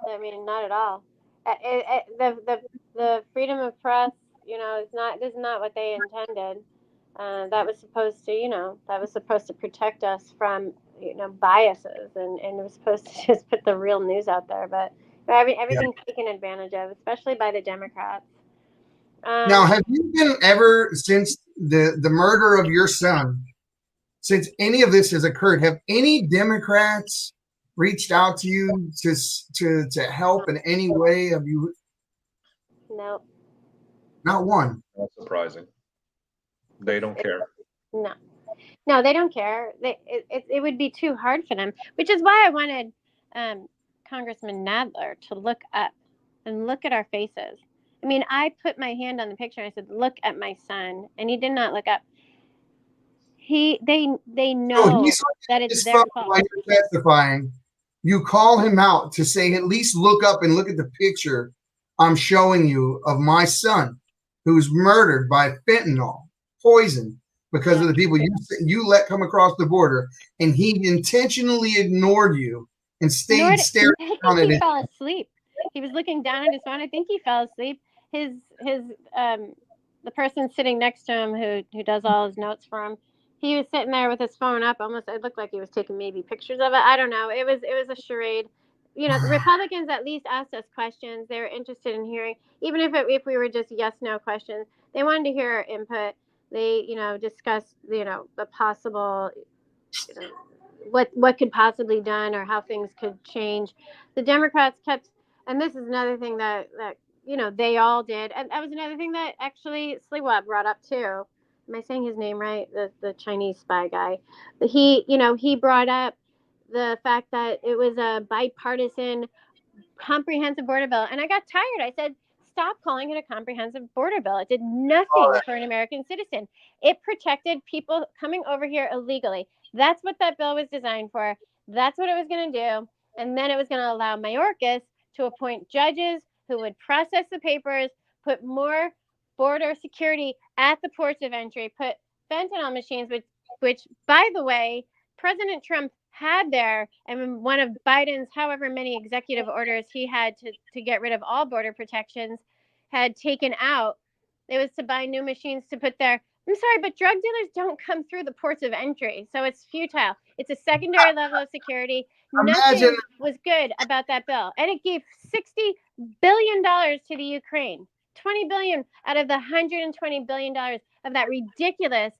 I mean, not at all. The freedom of press, is not this is not what they intended. That was supposed to, that was supposed to protect us from, biases, and it was supposed to just put the real news out there. But Yeah. everything's taken advantage of, especially by the Democrats. Now, have you been ever since the murder of your son? Since any of this has occurred, have any Democrats reached out to you to help in any way? Have you? No, Not one. Not surprising. They don't care. no, no, they don't care. It would be too hard for them, which is why I wanted Congressman Nadler to look up and look at our faces. I mean, I put my hand on the picture and I said, "Look at my son," and he did not look up. They So know he's that on it's his their phone fault. while you're testifying. You call him out to say, at least look up and look at the picture I'm showing you of my son who's murdered by fentanyl poison because of the people you let come across the border, and he intentionally ignored you and stayed staring I think down at he it. fell asleep. He was looking down at his phone. I think he fell asleep. His the person sitting next to him who does all his notes for him, he was sitting there with his phone up. Almost, it looked like he was taking maybe pictures of it. I don't know. It was a charade. The Republicans at least asked us questions. They were interested in hearing, even if we were just yes no questions. They wanted to hear our input. They discussed the possible what could possibly done or how things could change. The Democrats kept, and this is another thing that they all did, and that was another thing that actually Sliwa brought up too. Am I saying his name right? The Chinese spy guy. He brought up the fact that it was a bipartisan comprehensive border bill. And I got tired. I said, stop calling it a comprehensive border bill. It did nothing for an American citizen. It protected people coming over here illegally. That's what that bill was designed for. That's what it was going to do. And then it was going to allow Mayorkas to appoint judges who would process the papers, put more border security at the ports of entry, put fentanyl machines, which by the way, President Trump had there, and one of Biden's however many executive orders he had to get rid of all border protections had taken out. It was to buy new machines to put there. I'm sorry, but drug dealers don't come through the ports of entry, so it's futile. It's a secondary level of security. Imagine Nothing was good about that bill, and it gave $60 billion to the Ukraine. $20 billion out of the $120 billion of that ridiculous,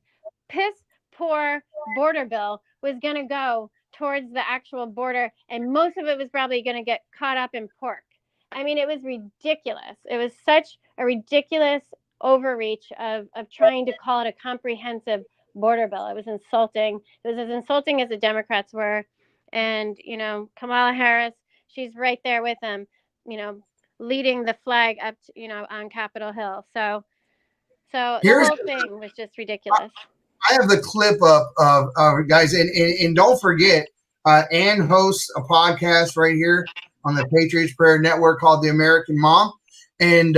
piss poor border bill was going to go towards the actual border, and most of it was probably going to get caught up in pork. I mean, it was ridiculous. It was such a ridiculous overreach of trying to call it a comprehensive border bill. It was insulting. It was as insulting as the Democrats were. And, you know, Kamala Harris, she's right there with them, you know, leading the flag up, to, you know, on Capitol Hill. So the Here's whole thing was just ridiculous. I have the clip up of guys, and don't forget, Ann hosts a podcast right here on the Patriots Prayer Network called The American Mom, and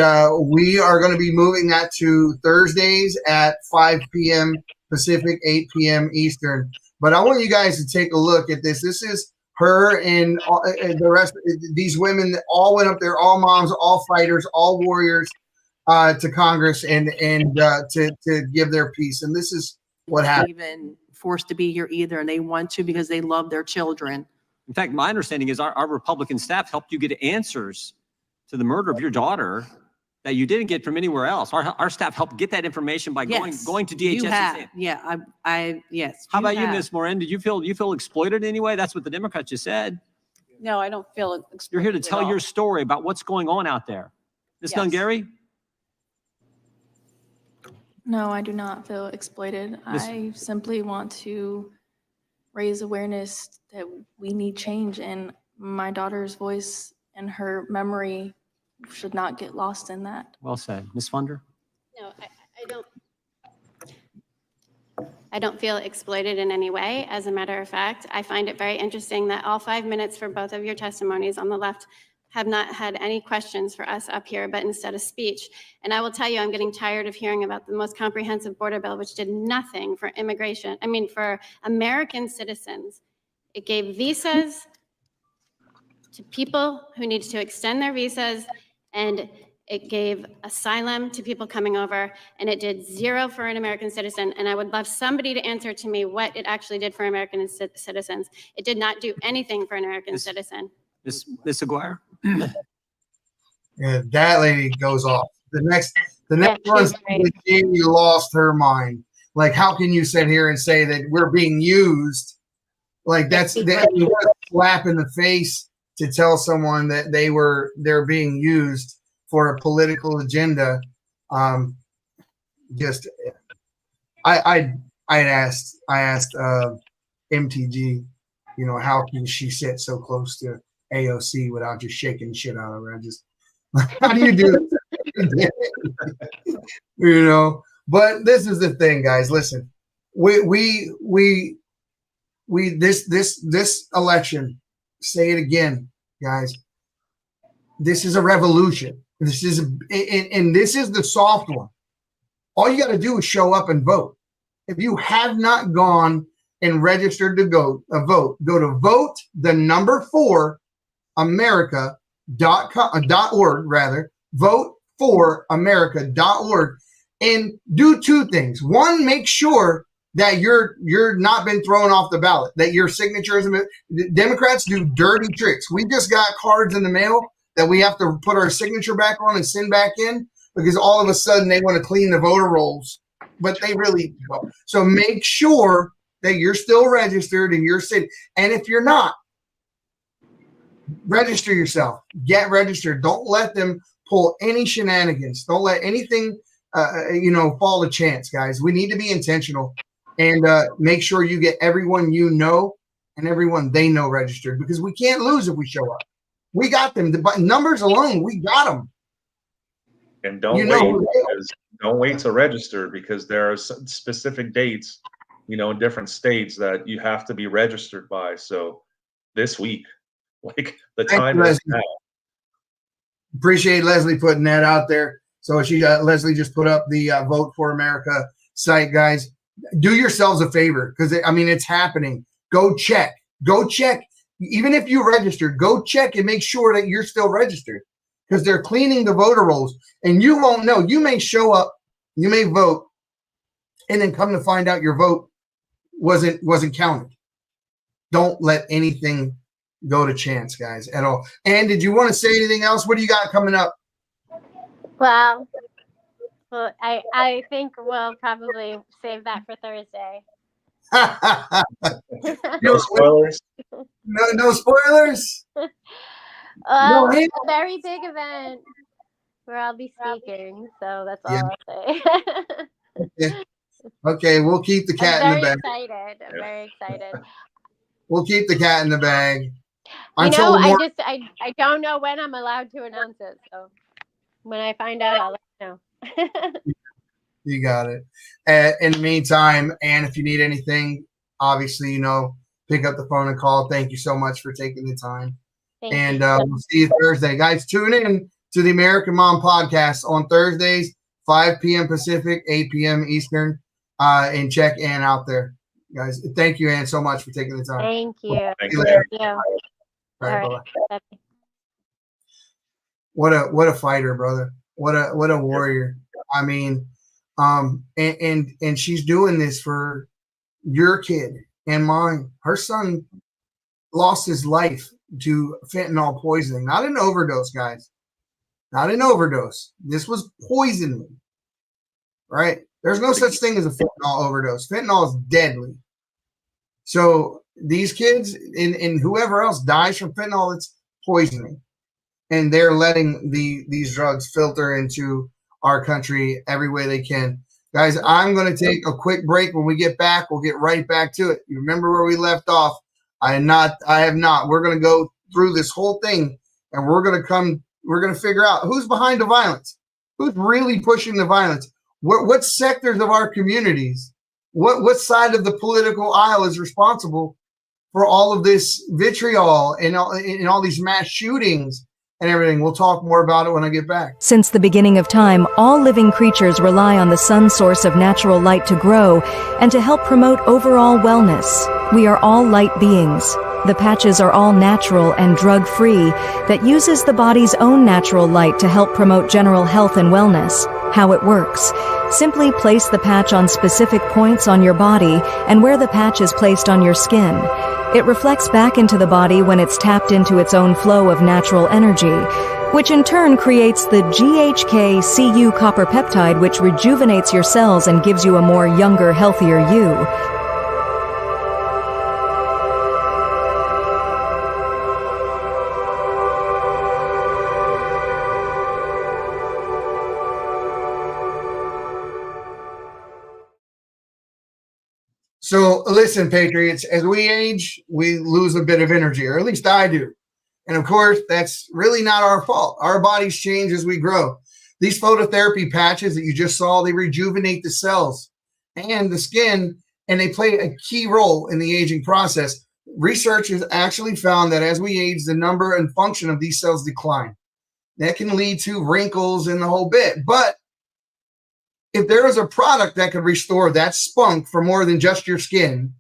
we are going to be moving that to Thursdays at 5 p.m. Pacific, 8 p.m. Eastern. But I want you guys to take a look at this. This is her and the rest of these women that all went up there, all moms, all fighters, all warriors, to Congress and to give their piece. And this is what happened. Even forced to be here either, and they want to because they love their children. In fact, my understanding is our Republican staff helped you get answers to the murder of your daughter that you didn't get from anywhere else. Our staff helped get that information by Yes, going to DHS. You and have. saying, Yeah, yes. how about you, have. Ms. Morin? Did you feel exploited in any way? That's what the Democrats just said. No, I don't feel exploited. You're here to at tell all. your story about what's going on out there. Ms. Yes. Dungary? No, I do not feel exploited. I simply want to raise awareness that we need change, and my daughter's voice and her memory should not get lost in that. Well said. Ms. Funder? No, I don't feel exploited in any way. As a matter of fact, I find it very interesting that all 5 minutes for both of your testimonies on the left have not had any questions for us up here, but instead a speech. And I will tell you, I'm getting tired of hearing about the most comprehensive border bill, which did nothing for immigration. I mean, for American citizens. It gave visas to people who needed to extend their visas, and it gave asylum to people coming over, and it did zero for an American citizen. And I would love somebody to answer to me what it actually did for American citizens. It did not do anything for an American citizen. Ms. Aguirre? Yeah, that lady goes off. The next Yeah, one, she's great. Jamie lost her mind. Like, how can you sit here and say that we're being used? Like, that's a slap in the face to tell someone that they're being used for a political agenda. Just, I asked MTG, you know, how can she sit so close to AOC without just shaking shit out of her? I just, how do you do that? You know, but this is the thing, guys. Listen, this election, say it again, guys. This is a revolution. This is and this is the soft one. All you got to do is show up and vote. If you have not gone and registered to vote, go to vote4america.org, rather, vote4america.org, and do two things. One, make sure that you're not been thrown off the ballot, that your signatures. Democrats do dirty tricks. We just got cards in the mail that we have to put our signature back on and send back in because all of a sudden they want to clean the voter rolls, but they really don't. So make sure that you're still registered in your city. And if you're not, register yourself. Get registered. Don't let them pull any shenanigans. Don't let anything, fall to chance, guys. We need to be intentional and make sure you get everyone you know and everyone they know registered, because we can't lose if we show up. We got them. By numbers alone, we got them. And don't wait to register, because there are specific dates, in different states that you have to be registered by. So this week, like the time is now. Appreciate Leslie putting that out there. So Leslie just put up the Vote for America site, guys. Do yourselves a favor, because it's happening. Go check. Even if you registered, go check and make sure that you're still registered, because they're cleaning the voter rolls, and you won't know. You may show up, you may vote, and then come to find out your vote wasn't counted. Don't let anything go to chance, guys, at all. And did you want to say anything else? What do you got coming up? Well, I think we'll probably save that for Thursday. No spoilers. No spoilers. Well, hey. it's a very big event where I'll be speaking, so that's all I'll say. Okay, we'll keep the cat in the bag. I'm very excited. We'll keep the cat in the bag. I don't know when I'm allowed to announce it, so when I find out, I'll let you know. You got it. In the meantime, and if you need anything, obviously, pick up the phone and call. Thank you so much for taking the time. And we'll see you Thursday. Guys, tune in to the American Mom Podcast on Thursdays, 5 p.m. Pacific, 8 p.m. Eastern, and check Ann out there. Guys, thank you, Ann, so much for taking the time. Thank you. Thank you. All right, bye-bye. What a fighter, brother. What a warrior. I mean, and she's doing this for your kid and mine. Her son lost his life to fentanyl poisoning, not an overdose, guys. Not an overdose. This was poisoning, right? There's no such thing as a fentanyl overdose. Fentanyl is deadly. So these kids and whoever else dies from fentanyl, it's poisoning. And they're letting these drugs filter into our country every way they can. Guys, I'm going to take a quick break. When we get back, we'll get right back to it. You remember where we left off? I have not. We're going to go through this whole thing, and we're going to figure out who's behind the violence, who's really pushing the violence, what sectors of our communities, what side of the political aisle is responsible for all of this vitriol and all these mass shootings and everything. We'll talk more about it when I get back. Since the beginning of time, all living creatures rely on the sun's source of natural light to grow and to help promote overall wellness. We are all light beings. The patches are all natural and drug-free that uses the body's own natural light to help promote general health and wellness. How it works. Simply place the patch on specific points on your body and where the patch is placed on your skin. It reflects back into the body when it's tapped into its own flow of natural energy, which in turn creates the GHK-Cu copper peptide, which rejuvenates your cells and gives you a more younger, healthier you. So listen, Patriots, as we age, we lose a bit of energy, or at least I do. And of course, that's really not our fault. Our bodies change as we grow. These phototherapy patches that you just saw, they rejuvenate the cells and the skin, and they play a key role in the aging process. Research has actually found that as we age, the number and function of these cells decline. That can lead to wrinkles and the whole bit. But if there is a product that could restore that spunk for more than just your skin,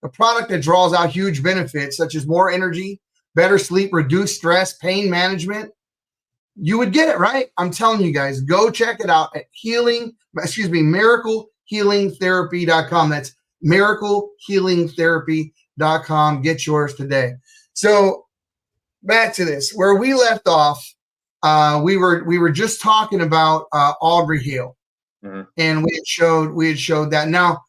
a product that draws out huge benefits such as more energy, better sleep, reduced stress, pain management, you would get it, right? I'm telling you guys, go check it out at miraclehealingtherapy.com. That's miraclehealingtherapy.com. Get yours today. So back to this, where we left off, we were just talking about Aubrey Hill. And we had showed that. Now,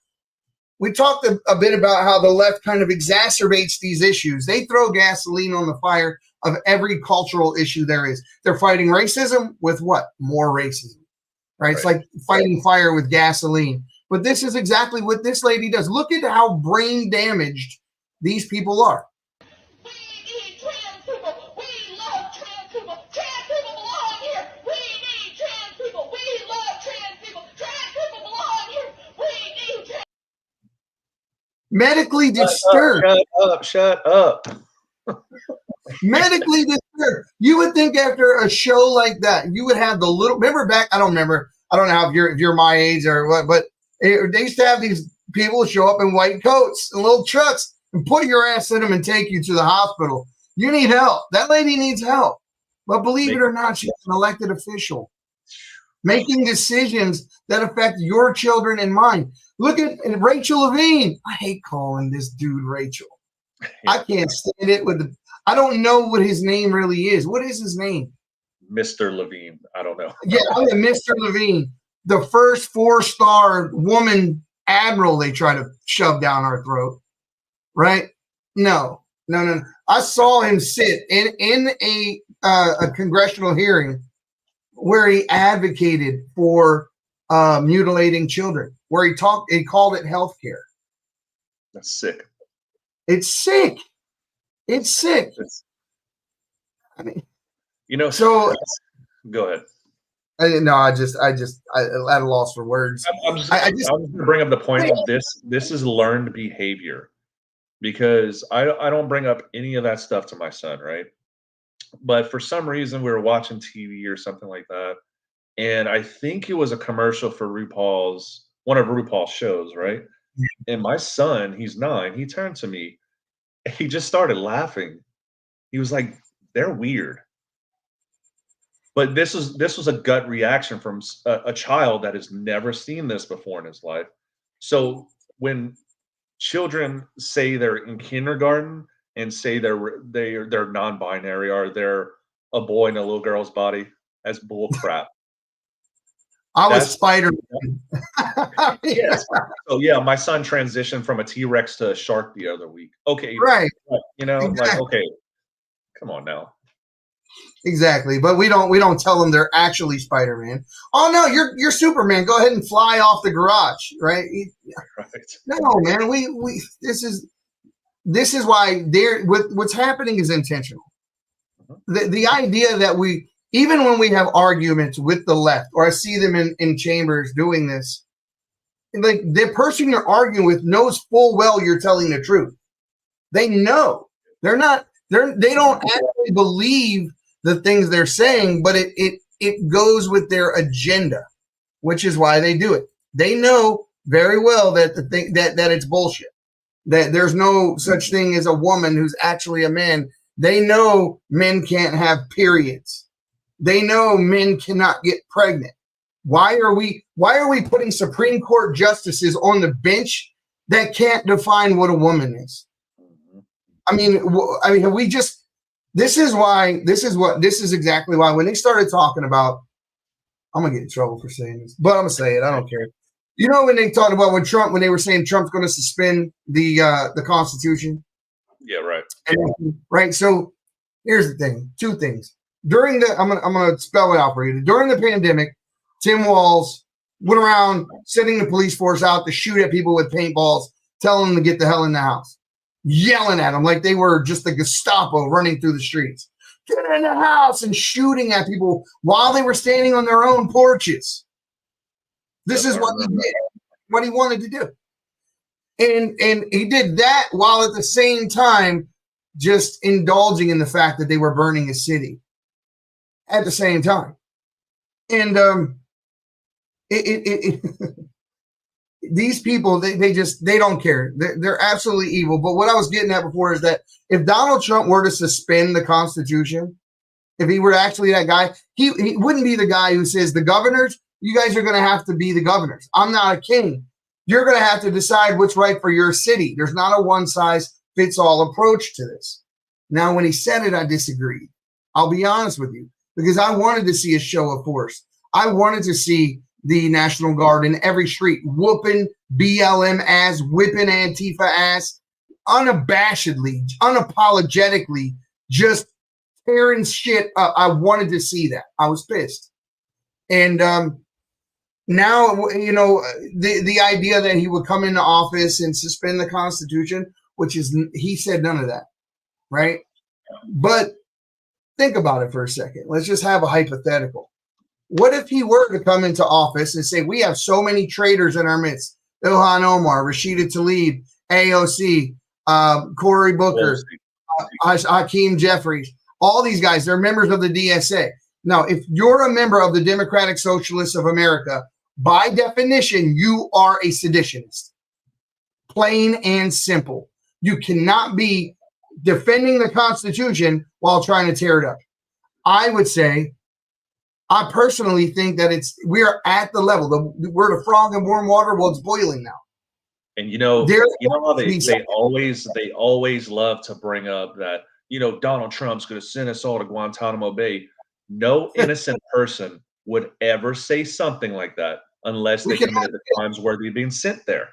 we talked a bit about how the left kind of exacerbates these issues. They throw gasoline on the fire of every cultural issue there is. They're fighting racism with what? More racism, right? It's like fighting fire with gasoline. But this is exactly what this lady does. Look at how brain damaged these people are. Medically disturbed. Shut up. Medically disturbed. You would think after a show like that, you would have the little. Remember back? I don't know if you're my age or what, but they used to have these people show up in white coats and little trucks and put your ass in them and take you to the hospital. You need help. That lady needs help. But believe it or not, she's an elected official making decisions that affect your children and mine. Look at Rachel Levine. I hate calling this dude Rachel. I can't stand it I don't know what his name really is. What is his name? Mr. Levine. I don't know. Yeah, Mr. Levine, the first 4-star woman admiral they try to shove down our throat, right? No. I saw him sit in a congressional hearing where he advocated for mutilating children, where he called it healthcare. That's sick. It's sick. I mean, so go ahead. I at a loss for words. I'm just going to bring up the point of this. This is learned behavior, because I don't bring up any of that stuff to my son, right? But for some reason, we were watching TV or something like that, and I think it was a commercial for one of RuPaul's shows, right? And my son, he's 9, he turned to me, he just started laughing. He was like, "They're weird." But this was a gut reaction from a child that has never seen this before in his life. So when children say they're in kindergarten and say they're non-binary, or they're a boy in a little girl's body, that's bull crap. I was Spider-Man. Yes. So yeah, my son transitioned from a T-Rex to a shark the other week. Okay. Right. Like, okay, come on now. Exactly, but we don't tell them they're actually Spider-Man. Oh no, you're Superman. Go ahead and fly off the garage, right? Right. No, man. We this is why what's happening is intentional. The idea that even when we have arguments with the left, or I see them in chambers doing this, like, the person you're arguing with knows full well you're telling the truth. They know. They don't actually believe the things they're saying, but it goes with their agenda, which is why they do it. They know very well that that it's bullshit, that there's no such thing as a woman who's actually a man. They know men can't have periods. They know men cannot get pregnant. Why are we putting Supreme Court justices on the bench that can't define what a woman is? I mean, we just. This is exactly why when they started talking about, I'm gonna get in trouble for saying this, but I'm gonna say it. I don't care. You know, when they talked about when they were saying Trump's going to suspend the Constitution. Yeah, right. Right. So here's the thing. 2 things. During I'm gonna spell it out for you. During the pandemic, Tim Walz went around sending the police force out to shoot at people with paintballs, telling them to get the hell in the house, yelling at them like they were just the Gestapo running through the streets. Get in the house, and shooting at people while they were standing on their own porches. This is what he did, what he wanted to do. And he did that while at the same time just indulging in the fact that they were burning a city at the same time. And these people, they don't care. They're absolutely evil. But what I was getting at before is that if Donald Trump were to suspend the Constitution, if he were actually that guy, he wouldn't be the guy who says, the governors, you guys are going to have to be the governors. I'm not a king. You're going to have to decide what's right for your city. There's not a one-size-fits-all approach to this. Now, when he said it, I disagreed. I'll be honest with you, because I wanted to see a show of force. I wanted to see the National Guard in every street whooping BLM ass, whipping Antifa ass, unabashedly, unapologetically, just tearing shit up. I wanted to see that. I was pissed. And now, you know, the idea that he would come into office and suspend the Constitution, which is, he said none of that, right? But think about it for a second. Let's just have a hypothetical. What if he were to come into office and say, we have so many traitors in our midst, Ilhan Omar, Rashida Tlaib, AOC, Cory Booker, Hakeem Jeffries, all these guys, they're members of the DSA. Now, if you're a member of the Democratic Socialists of America, by definition, you are a seditionist. Plain and simple. You cannot be defending the Constitution while trying to tear it up. I would say, I personally think that we are at the level. We're the frog in warm water. Well, it's boiling now. And you know how they always love to bring up that, you know, Donald Trump's going to send us all to Guantanamo Bay. No innocent person would ever say something like that unless they committed the crimes worthy of being sent there.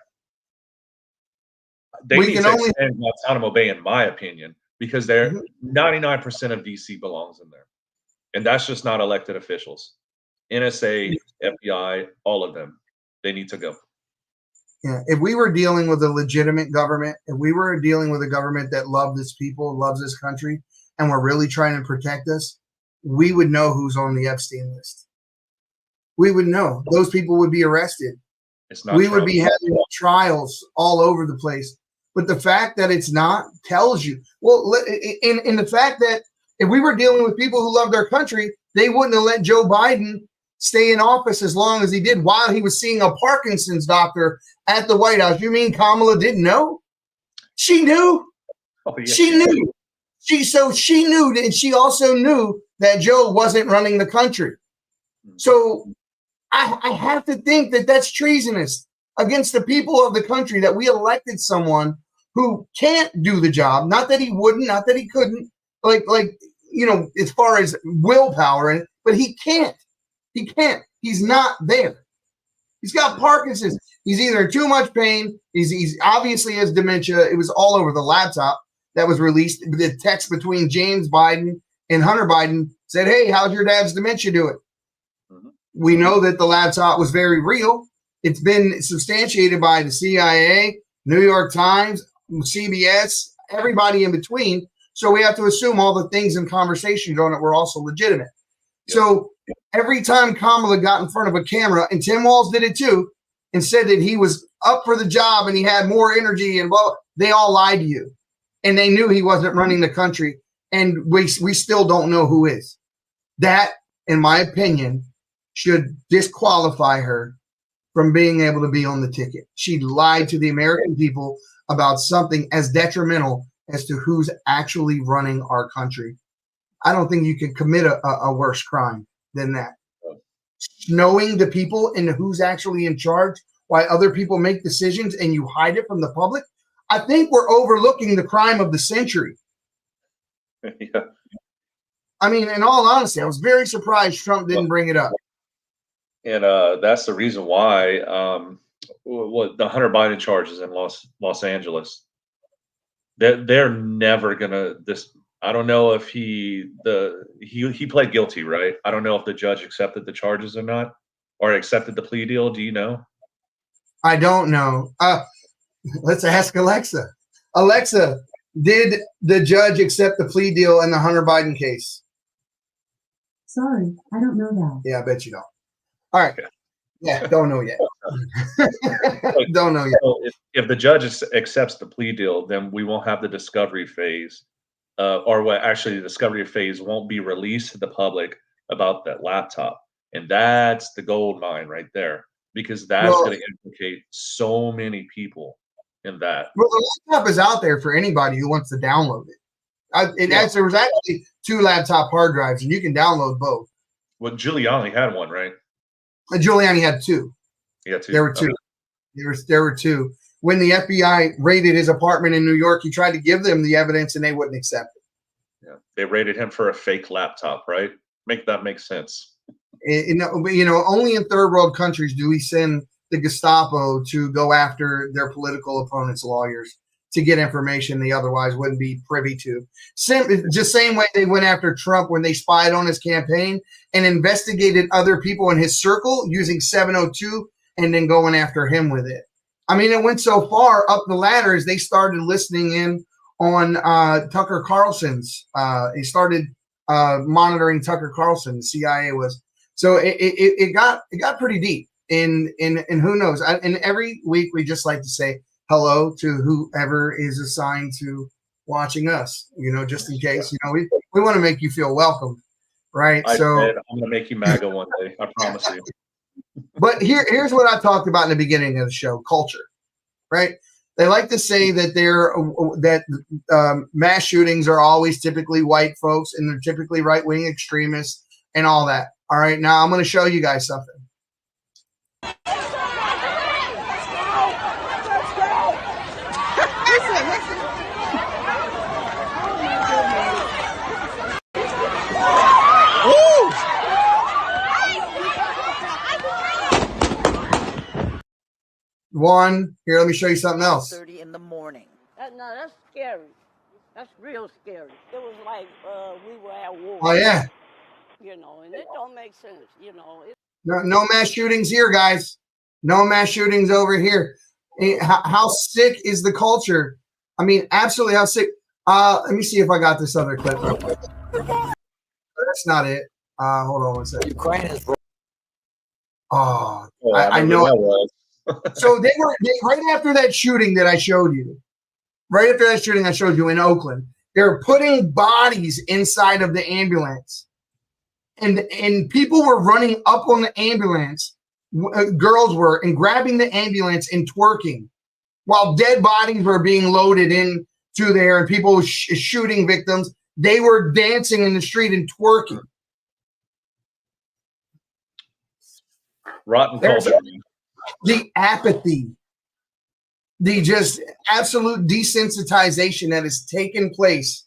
They need to expand Guantanamo Bay, in my opinion, because they're 99% of DC belongs in there. And that's just not elected officials. NSA, FBI, all of them, they need to go. Yeah, if we were dealing with a legitimate government, if we were dealing with a government that loved its people, loves this country, and we're really trying to protect us, we would know who's on the Epstein list. We would know. Those people would be arrested. We would be having trials all over the place. But the fact that it's not tells you, well, in the fact that if we were dealing with people who love their country, they wouldn't have let Joe Biden stay in office as long as he did while he was seeing a Parkinson's doctor at the White House. You mean Kamala didn't know? She knew. Oh, yes, she knew. She knew, and she also knew that Joe wasn't running the country. So I have to think that that's treasonous against the people of the country, that we elected someone who can't do the job. Not that he wouldn't, not that he couldn't, like as far as willpower, but he can't. He can't. He's not there. He's got Parkinson's. He's either in too much pain. He's obviously has dementia. It was all over the laptop that was released. The text between James Biden and Hunter Biden said, "Hey, how's your dad's dementia doing?" We know that the laptop was very real. It's been substantiated by the CIA, New York Times, CBS, everybody in between. So we have to assume all the things and conversations on it were also legitimate. Yep. So every time Kamala got in front of a camera, and Tim Walz did it too, and said that he was up for the job and he had more energy and blah, they all lied to you. And they knew he wasn't running the country. And we still don't know who is. That, in my opinion, should disqualify her from being able to be on the ticket. She lied to the American people about something as detrimental as to who's actually running our country. I don't think you can commit a worse crime than that. Knowing the people and who's actually in charge, why other people make decisions and you hide it from the public, I think we're overlooking the crime of the century. Yeah. I mean, in all honesty, I was very surprised Trump didn't bring it up. And that's the reason why what the Hunter Biden charges in Los Angeles, they're never gonna I don't know if he pled guilty, right? I don't know if the judge accepted the charges or not, or accepted the plea deal. Do you know? I don't know. Let's ask Alexa. Alexa, did the judge accept the plea deal in the Hunter Biden case? Sorry, I don't know that. Yeah, I bet you don't. All right. Yeah, don't know yet. Don't know yet. So if the judge accepts the plea deal, then we won't have the discovery phase, actually the discovery phase won't be released to the public about that laptop. And that's the gold mine right there, because that's going to implicate so many people in that. Well, the laptop is out there for anybody who wants to download it. There was actually 2 laptop hard drives, and you can download both. Well, Giuliani had one, right? Giuliani had 2. He had 2. There were 2. Okay. There were 2. When the FBI raided his apartment in New York, he tried to give them the evidence, and they wouldn't accept it. Yeah, they raided him for a fake laptop, right? Make sense. Only in third world countries do we send the Gestapo to go after their political opponents' lawyers to get information they otherwise wouldn't be privy to. Just same way they went after Trump when they spied on his campaign and investigated other people in his circle using 702 and then going after him with it. I mean, it went so far up the ladder as they started listening in on Tucker Carlson's. They started monitoring Tucker Carlson. The CIA was. So it got pretty deep. And who knows? And every week we just like to say hello to whoever is assigned to watching us, just in case, we want to make you feel welcome. Right. I'm going to make you MAGA one day. I promise you. But here's what I talked about in the beginning of the show: culture. Right. They like to say that mass shootings are always typically white folks and they're typically right-wing extremists and all that. All right. Now I'm going to show you guys something. one. Here, let me show you something else. 30 in the morning. No, that's scary. That's real scary. It was like we were at war. Oh yeah. You know, and it don't make sense. You know. No mass shootings here, guys. No mass shootings over here. How sick is the culture? I mean, absolutely how sick. Let me see if I got this other clip real quick. That's not it. Hold on one second. Ukraine is. Oh, I know. So they right after that shooting that I showed you, right after that shooting I showed you in Oakland, they're putting bodies inside of the ambulance, and people were running up on the ambulance, girls were, and grabbing the ambulance and twerking, while dead bodies were being loaded into there, and people shooting victims. They were dancing in the street and twerking. Rotten culture. The apathy, the just absolute desensitization that has taken place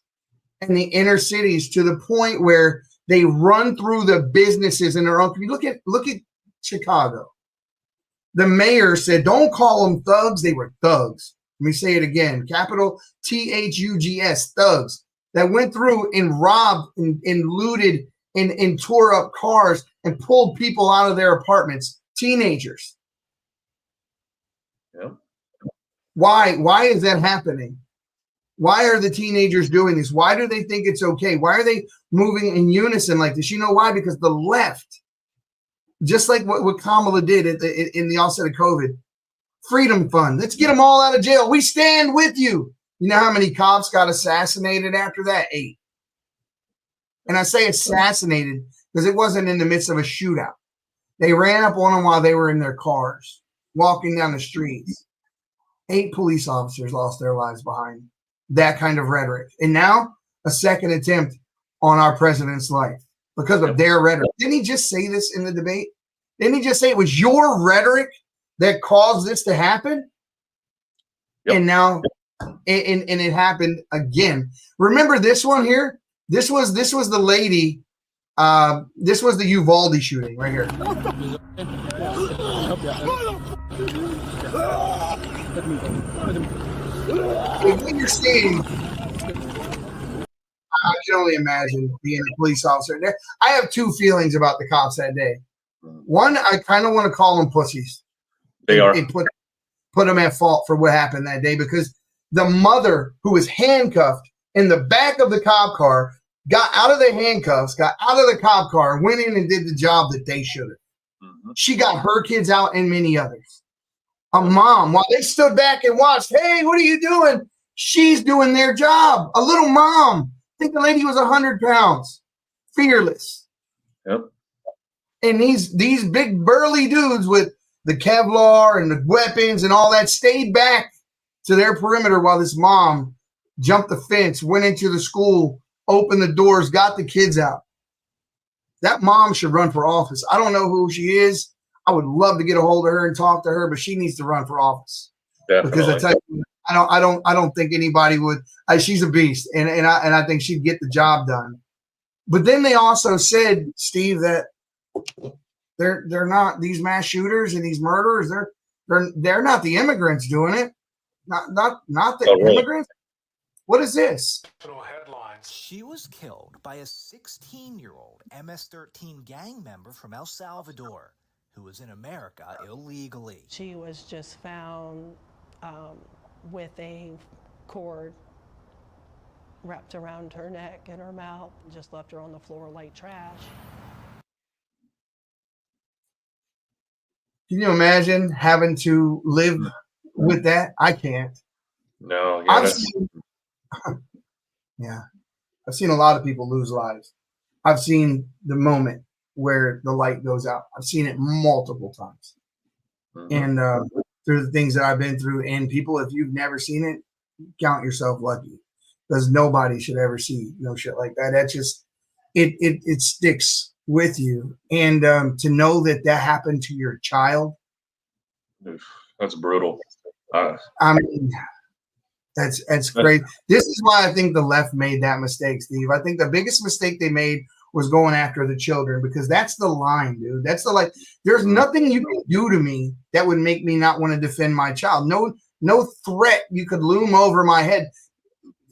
in the inner cities to the point where they run through the businesses in their own. Look at Chicago. The mayor said, "Don't call them thugs. They were thugs." Let me say it again. Capital THUGS, thugs that went through and robbed and looted and tore up cars and pulled people out of their apartments. Teenagers. Yeah. Why is that happening? Why are the teenagers doing this? Why do they think it's okay? Why are they moving in unison like this? You know why? Because the left, just like what Kamala did in the onset of COVID, Freedom Fund. Let's get them all out of jail. We stand with you. You know how many cops got assassinated after that? 8. And I say assassinated because it wasn't in the midst of a shootout. They ran up on them while they were in their cars, walking down the streets. 8 police officers lost their lives behind that kind of rhetoric. And now a second attempt on our president's life because of their rhetoric. Didn't he just say this in the debate? Didn't he just say it was your rhetoric that caused this to happen? Yep. And now, and it happened again. Remember this one here? This was the lady. This was the Uvalde shooting right here. What you're seeing, I can only imagine being a police officer. I have 2 feelings about the cops that day. One, I kind of want to call them pussies. They are. And put them at fault for what happened that day, because the mother who was handcuffed in the back of the cop car got out of the handcuffs, got out of the cop car, went in and did the job that they should have. Mm-hmm. She got her kids out and many others. A mom, while they stood back and watched, hey, what are you doing? She's doing their job. A little mom. I think the lady was 100 pounds. Fearless. Yep. And these big burly dudes with the Kevlar and the weapons and all that stayed back to their perimeter while this mom jumped the fence, went into the school, opened the doors, got the kids out. That mom should run for office. I don't know who she is. I would love to get a hold of her and talk to her, but she needs to run for office. Definitely. Because I tell you, I don't think anybody would. She's a beast, and I think she'd get the job done. But then they also said, Steve, that they're not these mass shooters and these murderers. They're not the immigrants doing it. Not the immigrants. What is this? She was killed by a 16-year-old MS-13 gang member from El Salvador who was in America illegally. She was just found with a cord wrapped around her neck and her mouth, and just left her on the floor like trash. Can you imagine having to live with that? I can't. No. Yeah, I've seen a lot of people lose lives. I've seen the moment where the light goes out. I've seen it multiple times. Mm-hmm. And through the things that I've been through, and people, if you've never seen it, count yourself lucky, because nobody should ever see no shit like that. That just, it sticks with you. And to know that happened to your child. That's brutal. I mean, that's great. This is why I think the left made that mistake, Steve. I think the biggest mistake they made was going after the children, because that's the line, dude. That's the like. There's nothing you can do to me that would make me not want to defend my child. No threat you could loom over my head.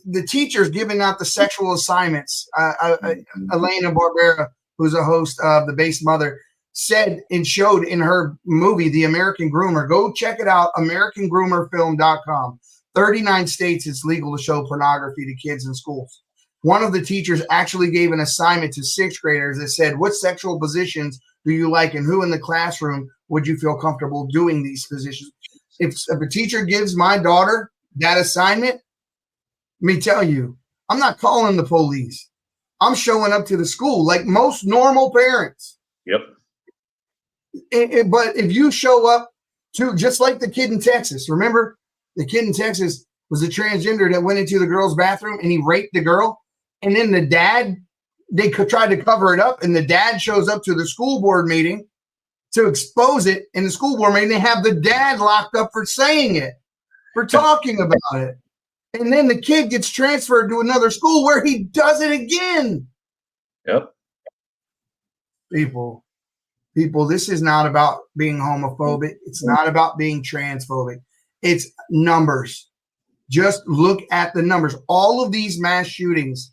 The teachers giving out the sexual assignments. Elena Barbera, who's a host of The Base Mother, said and showed in her movie, The American Groomer. Go check it out, AmericanGroomerFilm.com. 39 states it's legal to show pornography to kids in schools. One of the teachers actually gave an assignment to sixth graders that said, what sexual positions do you like and who in the classroom would you feel comfortable doing these positions? If a teacher gives my daughter that assignment, let me tell you, I'm not calling the police. I'm showing up to the school like most normal parents. Yep. But if you show up to, just like the kid in Texas, remember the kid in Texas was a transgender that went into the girl's bathroom and he raped the girl. And then the dad, they tried to cover it up, and the dad shows up to the school board meeting to expose it. In the school board meeting, they have the dad locked up for saying it, for talking about it. And then the kid gets transferred to another school where he does it again. Yep. People, this is not about being homophobic. It's not about being transphobic. It's numbers. Just look at the numbers. All of these mass shootings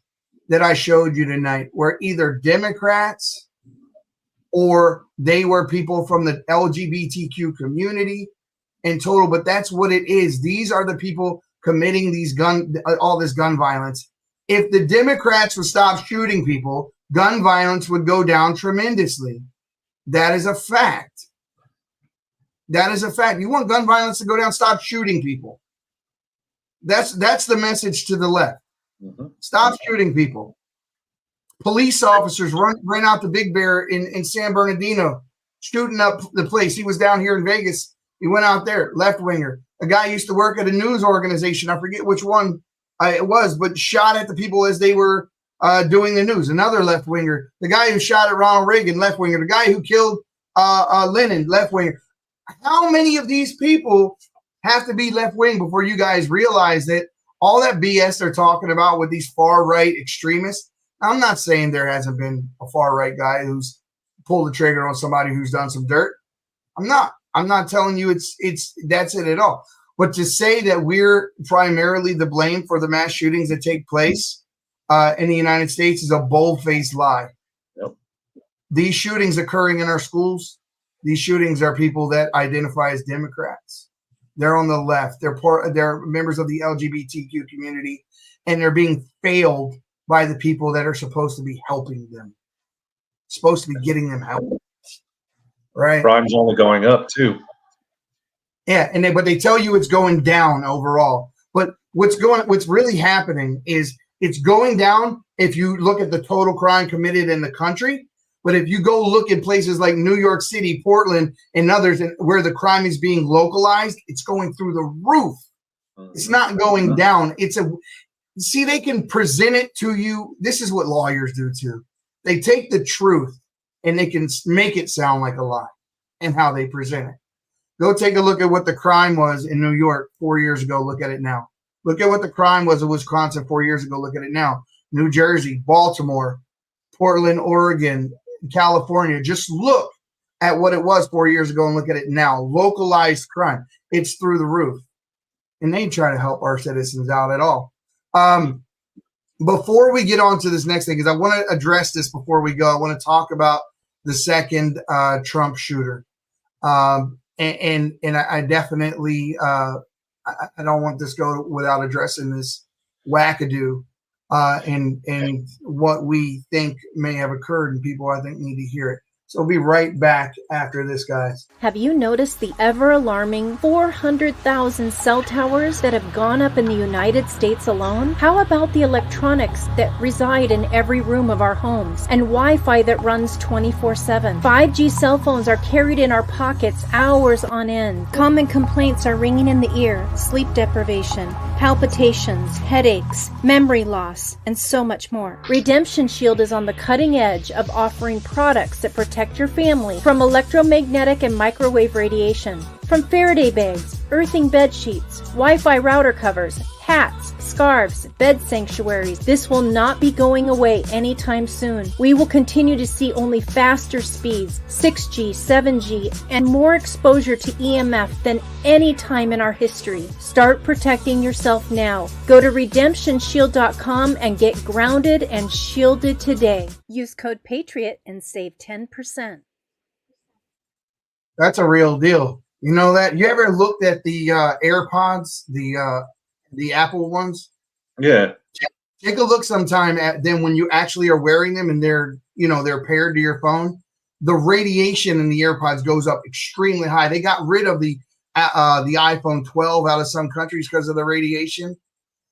that I showed you tonight were either Democrats or they were people from the LGBTQ community in total. But that's what it is. These are the people committing all this gun violence. If the Democrats would stop shooting people, gun violence would go down tremendously. That is a fact. That is a fact. You want gun violence to go down, stop shooting people. That's the message to the left. Mm-hmm. Stop shooting people. Police officers ran out the Big Bear in San Bernardino, shooting up the place. He was down here in Vegas. He went out there, left winger. A guy used to work at a news organization. I forget which one it was, but shot at the people as they were doing the news. Another left winger. The guy who shot at Ronald Reagan, left winger. The guy who killed Lenin, left winger. How many of these people have to be left wing before you guys realize that all that BS they're talking about with these far right extremists? I'm not saying there hasn't been a far right guy who's pulled the trigger on somebody who's done some dirt. I'm not telling you that's it at all. But to say that we're primarily the blame for the mass shootings that take place in the United States is a bold-faced lie. Yep. These shootings occurring in our schools, these shootings are people that identify as Democrats. They're on the left. They're members of the LGBTQ community, and they're being failed by the people that are supposed to be helping them, supposed to be getting them help. Right? Crime's only going up too. Yeah, but they tell you it's going down overall. But what's really happening is it's going down if you look at the total crime committed in the country. But if you go look at places like New York City, Portland, and others where the crime is being localized, it's going through the roof. It's not going down. See, they can present it to you. This is what lawyers do too. They take the truth and they can make it sound like a lie and how they present it. Go take a look at what the crime was in New York 4 years ago. Look at it now. Look at what the crime was in Wisconsin 4 years ago. Look at it now. New Jersey, Baltimore, Portland, Oregon, California. Just look at what it was 4 years ago and look at it now. Localized crime. It's through the roof. And they try to help our citizens out at all. Before we get on to this next thing, because I want to address this before we go, I want to talk about the second Trump shooter. And I definitely I don't want this to go without addressing this wackadoo and what we think may have occurred, and people I think need to hear it. So we'll be right back after this, guys. Have you noticed the ever-alarming 400,000 cell towers that have gone up in the United States alone? How about the electronics that reside in every room of our homes and Wi-Fi that runs 24/7? 5G cell phones are carried in our pockets hours on end. Common complaints are ringing in the ear: sleep deprivation, palpitations, headaches, memory loss, and so much more. Redemption Shield is on the cutting edge of offering products that protect your family from electromagnetic and microwave radiation. From Faraday bags, earthing bed sheets, Wi-Fi router covers, hats, scarves, bed sanctuaries. This will not be going away anytime soon. We will continue to see only faster speeds, 6G, 7G, and more exposure to EMF than any time in our history. Start protecting yourself now. Go to redemptionshield.com and get grounded and shielded today. Use code PATRIOT and save 10%. That's a real deal. You know that? You ever looked at the AirPods, the Apple ones? Yeah. Take a look sometime at them when you actually are wearing them and they're paired to your phone. The radiation in the AirPods goes up extremely high. They got rid of the iPhone 12 out of some countries because of the radiation.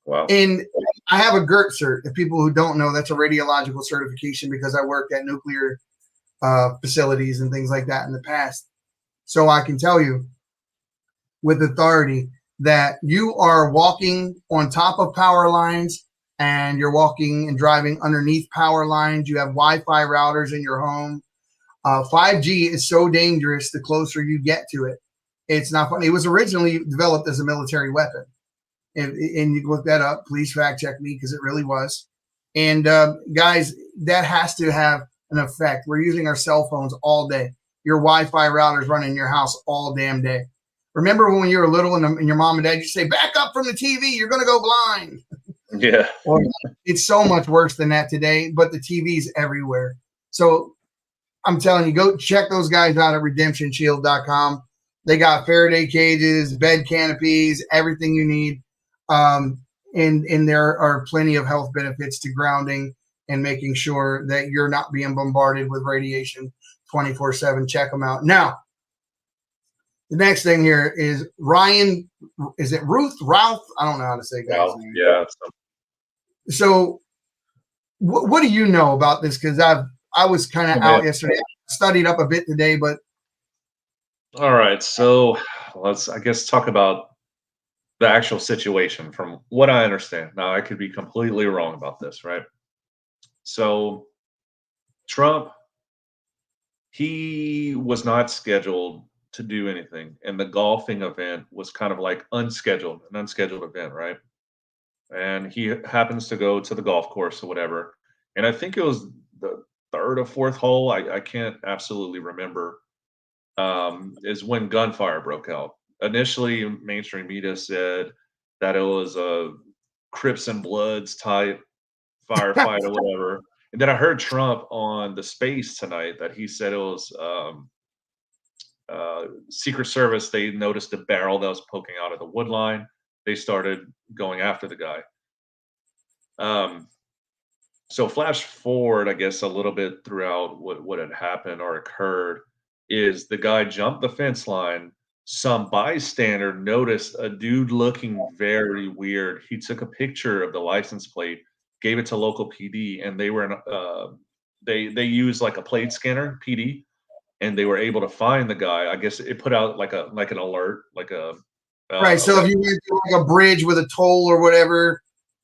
Wow. And I have a GERT cert. If people who don't know, that's a radiological certification because I worked at nuclear facilities and things like that in the past. So I can tell you with authority that you are walking on top of power lines and you're walking and driving underneath power lines. You have Wi-Fi routers in your home. 5G is so dangerous the closer you get to it. It's not funny. It was originally developed as a military weapon. And you can look that up. Please fact check me because it really was. And guys, that has to have an effect. We're using our cell phones all day. Your Wi-Fi routers running in your house all damn day. Remember when you were little and your mom and dad used to say, back up from the TV, you're going to go blind. Yeah. Well, it's so much worse than that today, but the TV's everywhere. So I'm telling you, go check those guys out at redemptionshield.com. They got Faraday cages, bed canopies, everything you need. And there are plenty of health benefits to grounding and making sure that you're not being bombarded with radiation 24/7. Check them out. Now, the next thing here is Ryan. Is it Ralph? I don't know how to say guy's name. Yeah. So what do you know about this? Because I was kind of out yesterday. I studied up a bit today, but all right. So let's, I guess, talk about the actual situation from what I understand. Now, I could be completely wrong about this, right? So Trump, he was not scheduled to do anything, and the golfing event was kind of like an unscheduled event, right? And he happens to go to the golf course or whatever. And I think it was the third or fourth hole. I can't absolutely remember. Is when gunfire broke out. Initially, mainstream media said that it was a Crips and Bloods type firefight or whatever. And then I heard Trump on the space tonight that he said it was Secret Service. They noticed a barrel that was poking out of the wood line. They started going after the guy. So flash forward, I guess, a little bit throughout what had happened or occurred is the guy jumped the fence line. Some bystander noticed a dude looking very weird. He took a picture of the license plate, gave it to local PD, and they were in, they used like a plate scanner, PD, and they were able to find the guy. I guess it put out like an alert, like a right. So if you went to like a bridge with a toll or whatever,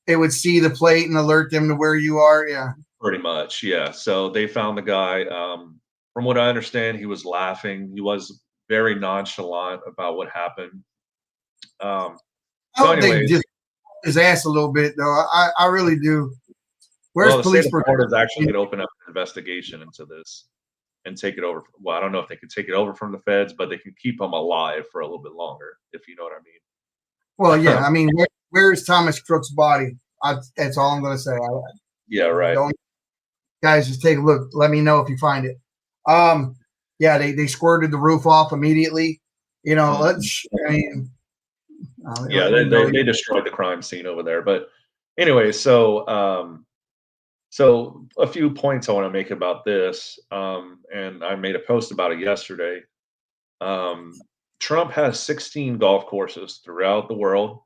it would see the plate and alert them to where you are. Yeah, pretty much. Yeah. So they found the guy. From what I understand, he was laughing. He was very nonchalant about what happened. I hope they just his ass a little bit, though. I really do. Where's well, the police state of Florida is protection? actually going to open up an investigation into this and take it over. Well, I don't know if they can take it over from the feds, but they can keep them alive for a little bit longer, if you know what I mean. Well, yeah. I mean, where is Thomas Crook's body? That's all I'm going to say. Yeah, right. Guys, just take a look. Let me know if you find it. Yeah, they squirted the roof off immediately. You know, yeah, they destroyed the crime scene over there. But anyway, so so a few points I want to make about this, and I made a post about it yesterday. Trump has 16 golf courses throughout the world.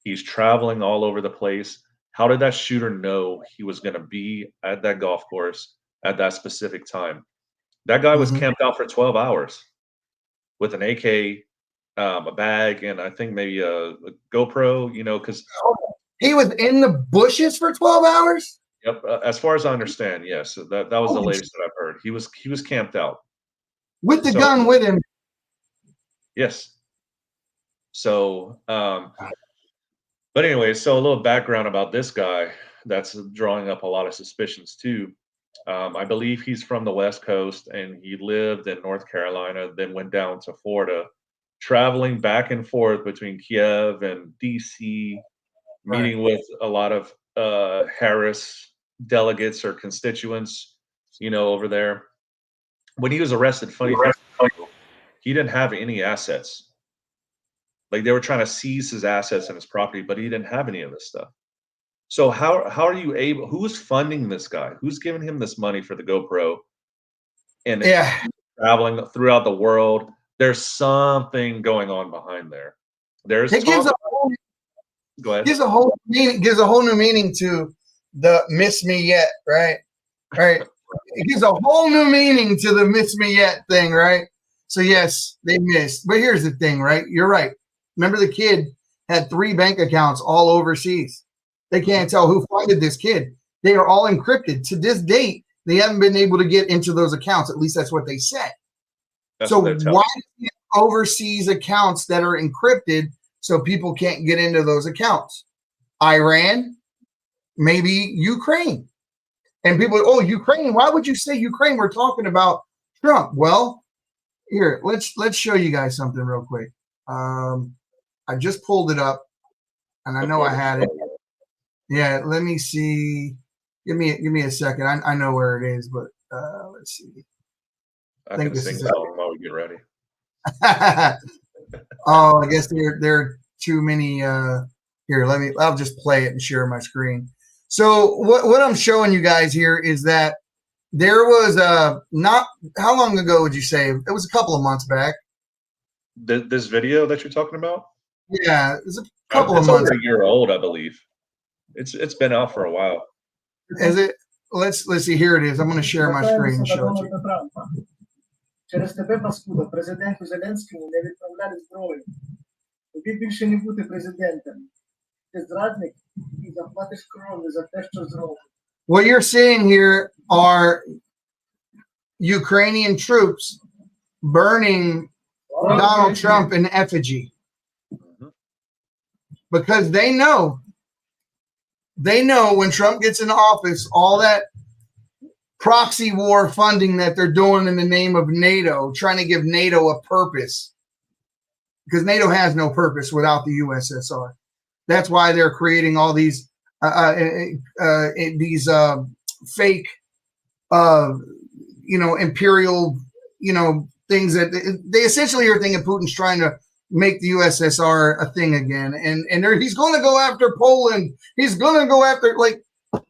He's traveling all over the place. How did that shooter know he was going to be at that golf course at that specific time? That guy was camped out for 12 hours with an AK, a bag, and I think maybe a GoPro, you know, because he was in the bushes for 12 hours? Yep. As far as I understand, yes. That was the latest that I've heard. He was camped out. With the gun with him. Yes. So But anyway, so a little background about this guy that's drawing up a lot of suspicions too. I believe he's from the West Coast and he lived in North Carolina, then went down to Florida, traveling back and forth between Kiev and DC, meeting with a lot of Harris delegates or constituents, over there. When he was arrested, funny thing, he didn't have any assets. Like they were trying to seize his assets and his property, but he didn't have any of this stuff. So how are you able? Who's funding this guy? Who's giving him this money for the GoPro? And traveling throughout the world. There's something going on behind there. There's it gives go ahead. Gives a whole new meaning to the "miss me yet," right? It gives a whole new meaning to the "miss me yet" thing, right? So yes, they missed. But here's the thing, right? You're right. Remember, the kid had 3 bank accounts all overseas. They can't tell who funded this kid. They are all encrypted. To this date, they haven't been able to get into those accounts. At least that's what they said. So why overseas accounts that are encrypted so people can't get into those accounts? Iran, maybe Ukraine. And people, oh, Ukraine, why would you say Ukraine? We're talking about Trump. Well, here, let's show you guys something real quick. I just pulled it up and I know I had it. Yeah, let me see. Give me a second. I know where it is, but let's see. I can sing a song while we get ready. Oh, I guess there are too many. Here, I'll just play it and share my screen. So what I'm showing you guys here is that there was not, how long ago would you say? It was a couple of months back. This video that you're talking about? Yeah, it was a couple of it's months. over a year old, I believe. It's been out for a while. Is it? Let's see. Here it is. I'm going to share my screen and show it to you. Через тебе, паскуда, президенту Зеленському не відправляли зброю. Тобі більше не бути президентом. Ти зрадник і заплатиш кров'ю за те, що зробив. What you're seeing here are Ukrainian troops burning Donald Trump in effigy because they know when Trump gets in office, all that proxy war funding that they're doing in the name of NATO, trying to give NATO a purpose, because NATO has no purpose without the USSR. That's why they're creating all these fake, imperial, things that they essentially are thinking Putin's trying to make the USSR a thing again. And he's going to go after Poland. He's going to go after,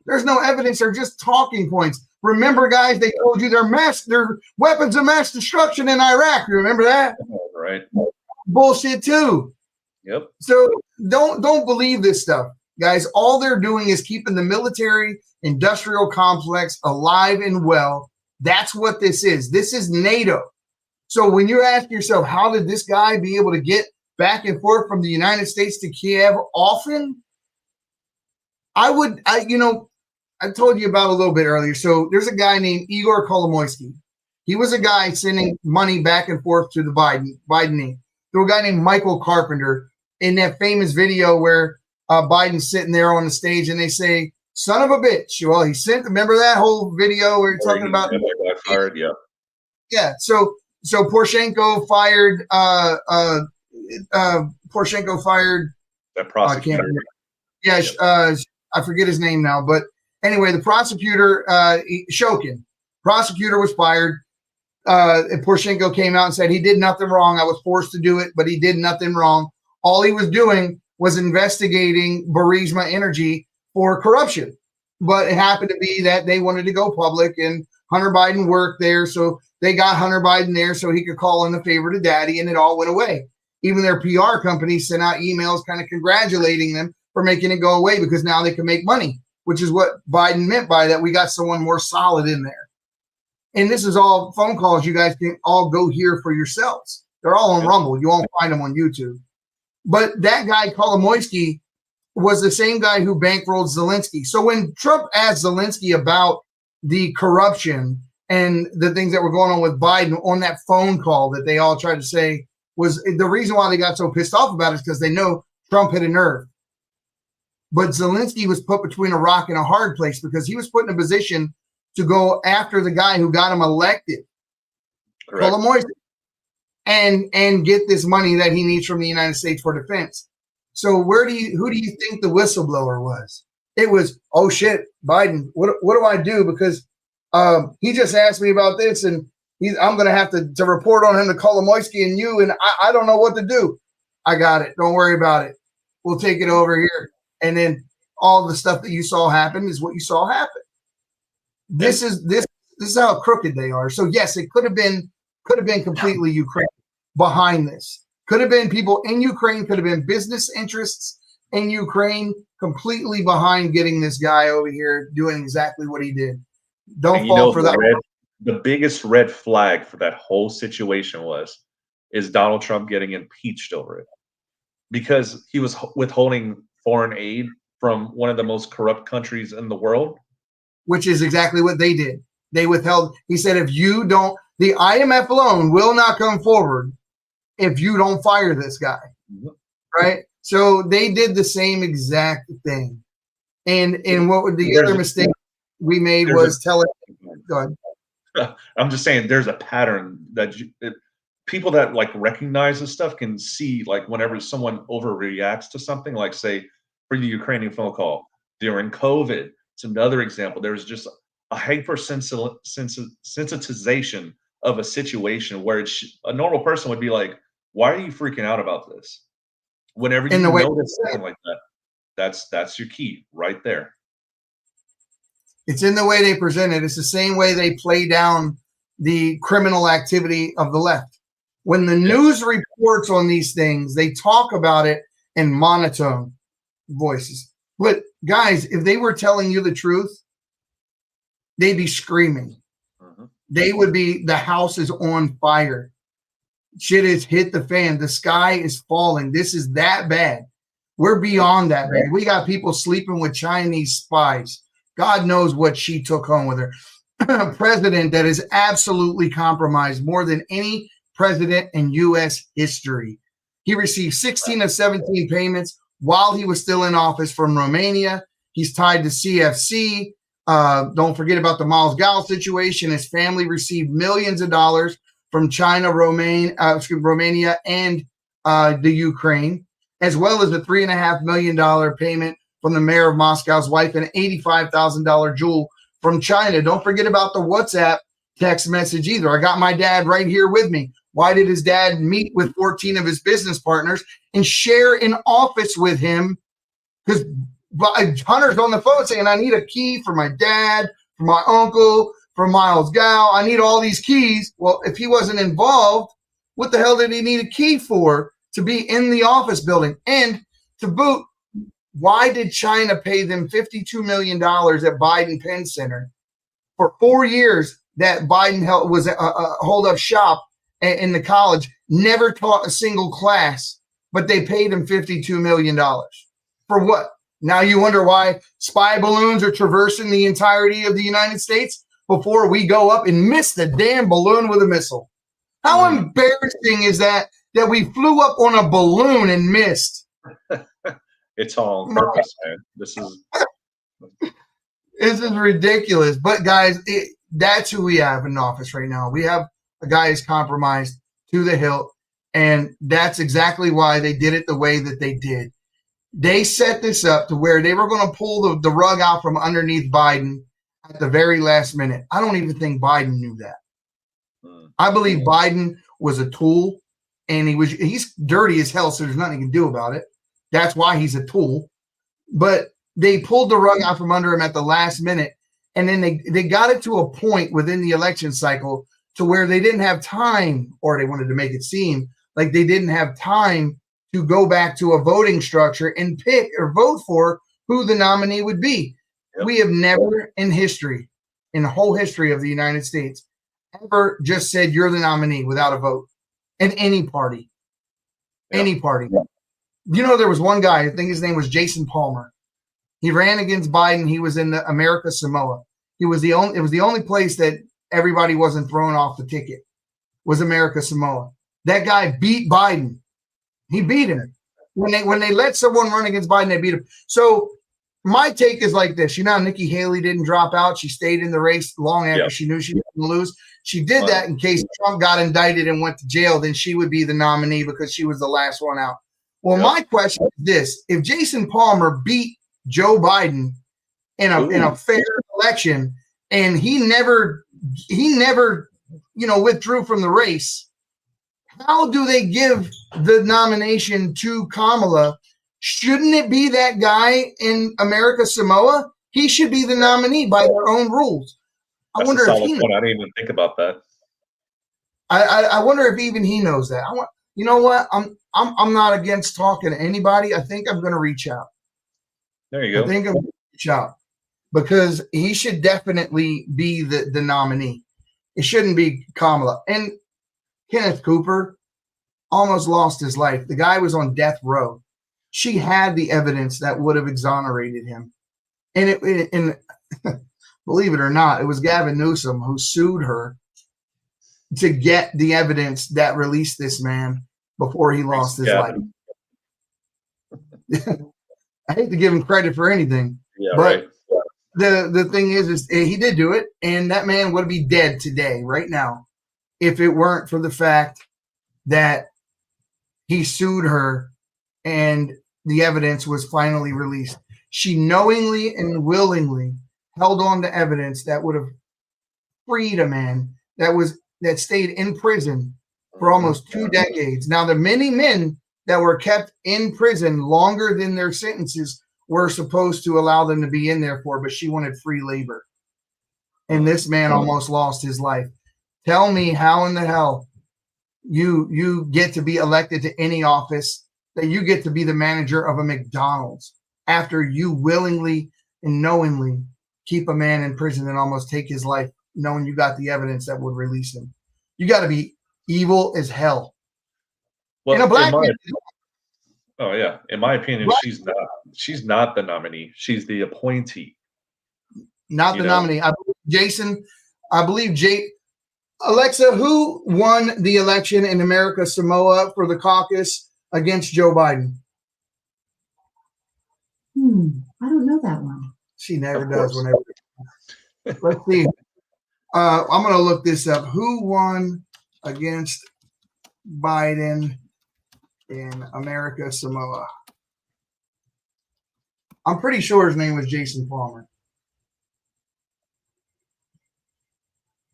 there's no evidence. They're just talking points. Remember, guys, they told you they're weapons of mass destruction in Iraq. You remember that? Right. Bullshit too. Yep. So don't believe this stuff, guys. All they're doing is keeping the military industrial complex alive and well. That's what this is. This is NATO. So when you ask yourself, how did this guy be able to get back and forth from the United States to Kiev often? I told you about a little bit earlier. So there's a guy named Igor Kolomoisky. He was a guy sending money back and forth to the Biden. There was a guy named Michael Carpenter in that famous video where Biden's sitting there on the stage and they say, "Son of a bitch." Well, remember that whole video where you're talking about? Fired, yeah. Yeah. So Poroshenko fired. Poroshenko fired that prosecutor. I forget his name now, but anyway, the prosecutor, Shokin, prosecutor was fired. And Poroshenko came out and said he did nothing wrong. I was forced to do it, but he did nothing wrong. All he was doing was investigating Burisma Energy for corruption. But it happened to be that they wanted to go public, and Hunter Biden worked there, so they got Hunter Biden there so he could call in a favor to daddy, and it all went away. Even their PR company sent out emails kind of congratulating them for making it go away because now they can make money, which is what Biden meant by that. We got someone more solid in there. And this is all phone calls. You guys can all go hear for yourselves. They're all on Rumble. You won't find them on YouTube. But that guy, Kolomoisky, was the same guy who bankrolled Zelensky. So when Trump asked Zelensky about the corruption and the things that were going on with Biden on that phone call that they all tried to say was the reason why they got so pissed off about it is because they know Trump hit a nerve. But Zelensky was put between a rock and a hard place because he was put in a position to go after the guy who got him elected, Kolomoisky, and get this money that he needs from the United States for defense. So who do you think the whistleblower was? It was, oh shit, Biden, what do I do? Because he just asked me about this, and I'm going to have to report on him to Kolomoisky and you, and I don't know what to do. I got it. Don't worry about it. We'll take it over here. And then all the stuff that you saw happen is what you saw happen. This is how crooked they are. So yes, it could have been completely Ukraine behind this. Could have been people in Ukraine, could have been business interests in Ukraine completely behind getting this guy over here doing exactly what he did. Don't fall for that. The biggest red flag for that whole situation is Donald Trump getting impeached over it, because he was withholding foreign aid from one of the most corrupt countries in the world. Which is exactly what they did. They withheld. He said, if you don't, the IMF loan will not come forward if you don't fire this guy. Right? So they did the same exact thing. And what the other mistake we made was telling. Go ahead. I'm just saying there's a pattern that people that like recognize this stuff can see, like whenever someone overreacts to something, like say for the Ukrainian phone call during COVID. It's another example. There's just a hypersensitization of a situation where a normal person would be like, why are you freaking out about this? Whenever you notice something like that, that's your key right there. It's in the way they present it. It's the same way they play down the criminal activity of the left. When the news reports on these things, they talk about it in monotone voices. But guys, if they were telling you the truth, they'd be screaming. They would be, the house is on fire. Shit has hit the fan. The sky is falling. This is that bad. We're beyond that, man. We got people sleeping with Chinese spies. God knows what she took home with her. A president that is absolutely compromised more than any president in U.S. history. He received 16 of 17 payments while he was still in office from Romania. He's tied to CFC. Don't forget about the Miles Gal situation. His family received millions of dollars from China, Romania, and the Ukraine, as well as a $3.5 million payment from the mayor of Moscow's wife and an $85,000 jewel from China. Don't forget about the WhatsApp text message either. I got my dad right here with me. Why did his dad meet with 14 of his business partners and share an office with him? Because Hunter's on the phone saying, I need a key for my dad, for my uncle, for Miles Gal. I need all these keys. Well, if he wasn't involved, what the hell did he need a key for to be in the office building? And to boot, why did China pay them $52 million at Biden Penn Center for 4 years that Biden was a hold up shop in the college, never taught a single class, but they paid him $52 million. For what? Now you wonder why spy balloons are traversing the entirety of the United States before we go up and miss the damn balloon with a missile. How embarrassing is that we flew up on a balloon and missed? It's all on purpose, man. This is ridiculous. But guys, that's who we have in office right now. We have a guy who's compromised to the hilt, and that's exactly why they did it the way that they did. They set this up to where they were going to pull the rug out from underneath Biden at the very last minute. I don't even think Biden knew that. I believe Biden was a tool, and he's dirty as hell, so there's nothing he can do about it. That's why he's a tool. But they pulled the rug out from under him at the last minute, and then they got it to a point within the election cycle to where they didn't have time, or they wanted to make it seem like they didn't have time to go back to a voting structure and pick or vote for who the nominee would be. Yep. We have never in history, in the whole history of the United States, ever just said you're the nominee without a vote in any party. Yep. Any party. Yep. You know, there was one guy, I think his name was Jason Palmer. He ran against Biden. He was in the America Samoa. It was the only place that everybody wasn't thrown off the ticket, was America Samoa. That guy beat Biden. He beat him. When they let someone run against Biden, they beat him. So my take is like this. You know, Nikki Haley didn't drop out. She stayed in the race long after she knew she was going to lose. She did that in case Trump got indicted and went to jail. Then she would be the nominee because she was the last one out. Well, my question is this. If Jason Palmer beat Joe Biden in a fair election and he never, withdrew from the race, how do they give the nomination to Kamala? Shouldn't it be that guy in America Samoa? He should be the nominee by their own rules. That's a solid point. I didn't even think about that. I wonder if even he knows that. You know what? I'm not against talking to anybody. I think I'm going to reach out. There you go. I think I'm going to reach out because he should definitely be the nominee. It shouldn't be Kamala. And Kenneth Cooper almost lost his life. The guy was on death row. She had the evidence that would have exonerated him. And believe it or not, it was Gavin Newsom who sued her to get the evidence that released this man before he lost his life. I hate to give him credit for anything, but the thing is he did do it, and that man would be dead today, right now, if it weren't for the fact that he sued her and the evidence was finally released. She knowingly and willingly held on to evidence that would have freed a man that stayed in prison for almost 2 decades. Now, the many men that were kept in prison longer than their sentences were supposed to allow them to be in there for, but she wanted free labor. And this man almost lost his life. Tell me how in the hell you get to be elected to any office, that you get to be the manager of a McDonald's after you willingly and knowingly keep a man in prison and almost take his life, knowing you got the evidence that would release him. You got to be evil as hell. Well, and a black man. Oh yeah, in my opinion, she's not the nominee. She's the appointee. Not the nominee. I believe Alexa, who won the election in America Samoa for the caucus against Joe Biden? I don't know that one. She never does. Let's see. I'm going to look this up. Who won against Biden in America Samoa? I'm pretty sure his name was Jason Palmer.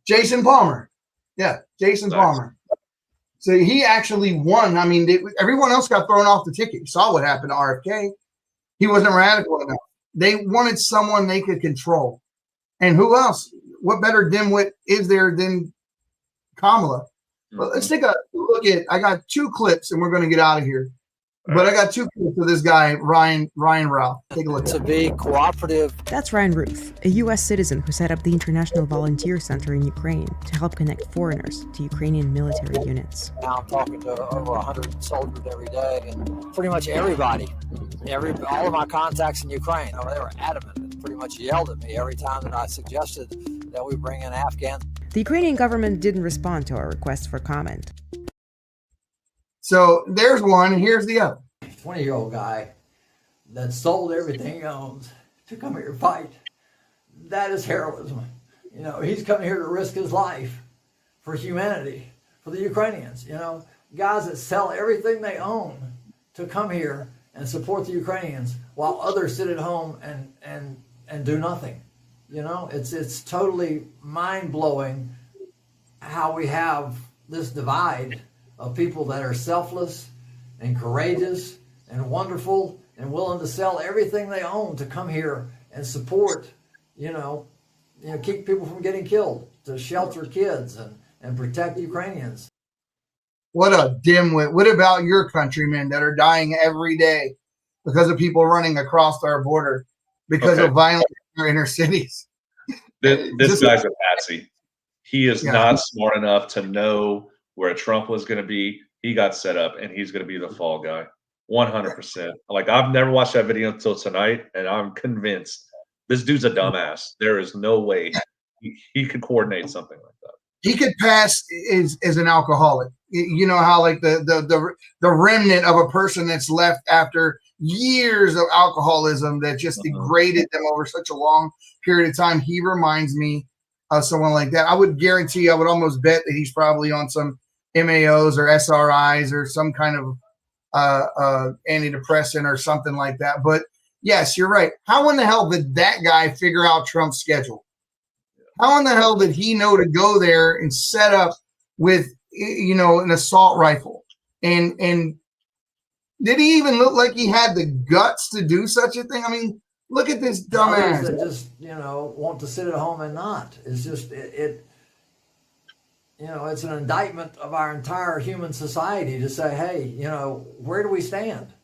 Jason Palmer. Yeah, Jason Palmer. So he actually won. I mean, everyone else got thrown off the ticket. You saw what happened to RFK. He wasn't radical enough. They wanted someone they could control. And who else? What better dimwit is there than Kamala? Well, let's take a look at, I got 2 clips and we're going to get out of here. But I got 2 clips of this guy, Ryan Ralph. Take a look. To be cooperative. That's Ryan Ruth, a U.S. citizen who set up the International Volunteer Center in Ukraine to help connect foreigners to Ukrainian military units. Now I'm talking to over 100 soldiers every day, and pretty much everybody, all of my contacts in Ukraine, they were adamant and pretty much yelled at me every time that I suggested that we bring in Afghans. The Ukrainian government didn't respond to our request for comment. So there's one, and here's the other. 20-year-old guy that sold everything he owns to come here to fight. That is heroism. You know, he's coming here to risk his life for humanity, for the Ukrainians. You know, guys that sell everything they own to come here and support the Ukrainians while others sit at home and do nothing. You know, it's totally mind-blowing how we have this divide of people that are selfless and courageous and wonderful and willing to sell everything they own to come here and support, keep people from getting killed, to shelter kids and protect Ukrainians. What a dimwit. What about your countrymen that are dying every day because of people running across our border because of violence in our inner cities? This guy's a patsy. He is not smart enough to know where Trump was going to be. He got set up, and he's going to be the fall guy. 100%. Like, I've never watched that video until tonight, and I'm convinced this dude's a dumbass. There is no way he could coordinate something like that. He could pass as an alcoholic. You know how like the remnant of a person that's left after years of alcoholism that just degraded them over such a long period of time. He reminds me of someone like that. I would guarantee, I would almost bet that he's probably on some MAOs or SRIs or some kind of antidepressant or something like that. But yes, you're right. How in the hell did that guy figure out Trump's schedule? How in the hell did he know to go there and set up with, you know, an assault rifle? And did he even look like he had the guts to do such a thing? I mean, look at this dumbass. Others that just, you know, want to sit at home and not. It's just, you know, it's an indictment of our entire human society to say, hey, you know, where do we stand?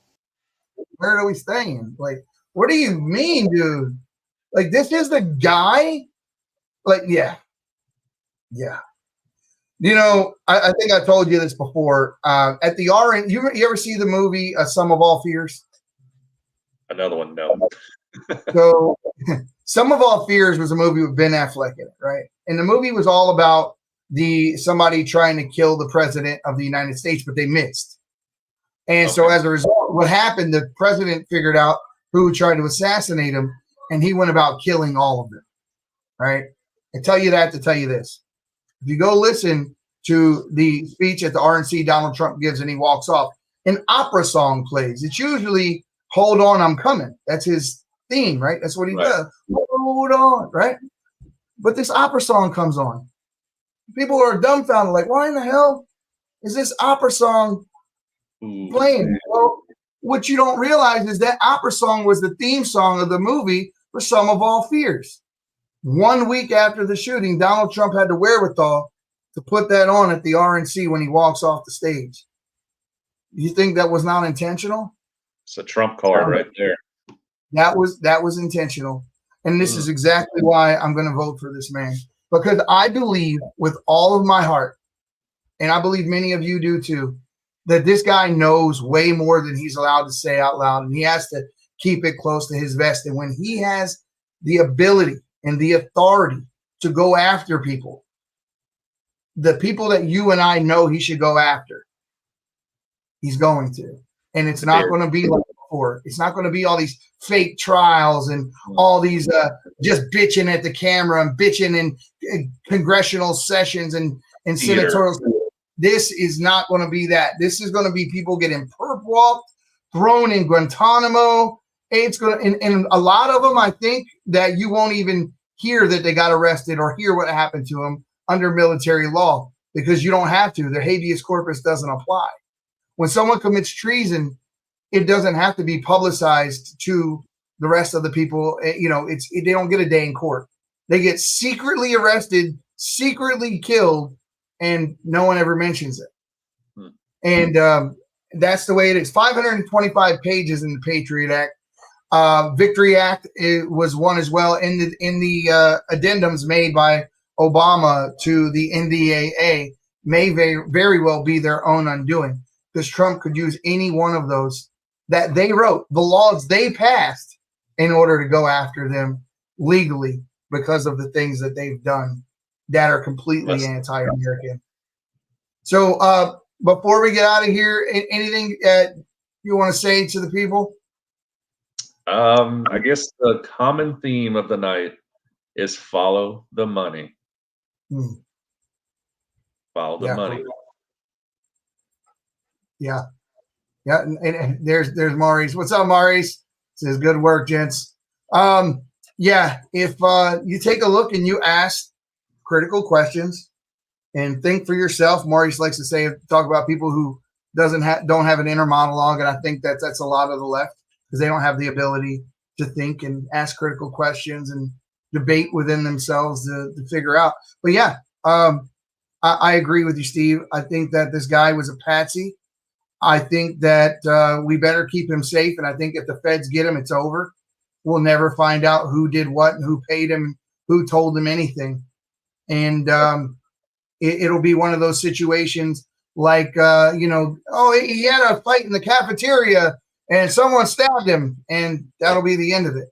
Where do we stand? Like, what do you mean, dude? Like, this is the guy? Like, yeah. You know, I think I told you this before. At the RN, you ever see the movie Sum of All Fears? Another one, no. So, Sum of All Fears was a movie with Ben Affleck in it, right? And the movie was all about somebody trying to kill the president of the United States, but they missed. And so as a result, what happened, the president figured out who tried to assassinate him, and he went about killing all of them, right? I tell you that to tell you this. If you go listen to the speech at the RNC Donald Trump gives and he walks off, an opera song plays. It's usually Hold On, I'm Coming. That's his theme, right? That's what he does. Hold on, right? But this opera song comes on. People are dumbfounded, like, why in the hell is this opera song playing? Well, what you don't realize is that opera song was the theme song of the movie for Sum of All Fears. 1 week after the shooting, Donald Trump had the wherewithal to put that on at the RNC when he walks off the stage. You think that was not intentional? It's a Trump card right there. That was intentional. And this is exactly why I'm going to vote for this man. Because I believe with all of my heart, and I believe many of you do too, that this guy knows way more than he's allowed to say out loud. And he has to keep it close to his vest. And when he has the ability and the authority to go after people, the people that you and I know he should go after, he's going to. And it's not going to be like before. It's not going to be all these fake trials and all these just bitching at the camera and bitching in congressional sessions and senatorial. This is not going to be that. This is going to be people getting perp walked, thrown in Guantanamo. It's going to, and a lot of them, I think that you won't even hear that they got arrested or hear what happened to them under military law because you don't have to. Their habeas corpus doesn't apply. When someone commits treason, it doesn't have to be publicized to the rest of the people. You know, they don't get a day in court. They get secretly arrested, secretly killed, and no one ever mentions it. And that's the way it is. 525 pages in the Patriot Act. Victory Act was one as well. In the addendums made by Obama to the NDAA may very well be their own undoing, because Trump could use any one of those that they wrote, the laws they passed, in order to go after them legally because of the things that they've done that are completely anti-American. So before we get out of here, anything you want to say to the people? I guess the common theme of the night is follow the money. Follow the money. Yeah. Yeah. And there's Maurice. What's up, Maurice? Says good work, gents. Yeah. If you take a look and you ask critical questions and think for yourself, Maurice likes to talk about people who don't have an inner monologue. And I think that's a lot of the left, because they don't have the ability to think and ask critical questions and debate within themselves to figure out. But yeah, I agree with you, Steve. I think that this guy was a patsy. I think that we better keep him safe. And I think if the feds get him, it's over. We'll never find out who did what and who paid him, who told him anything. And it'll be one of those situations like, he had a fight in the cafeteria and someone stabbed him, and that'll be the end of it.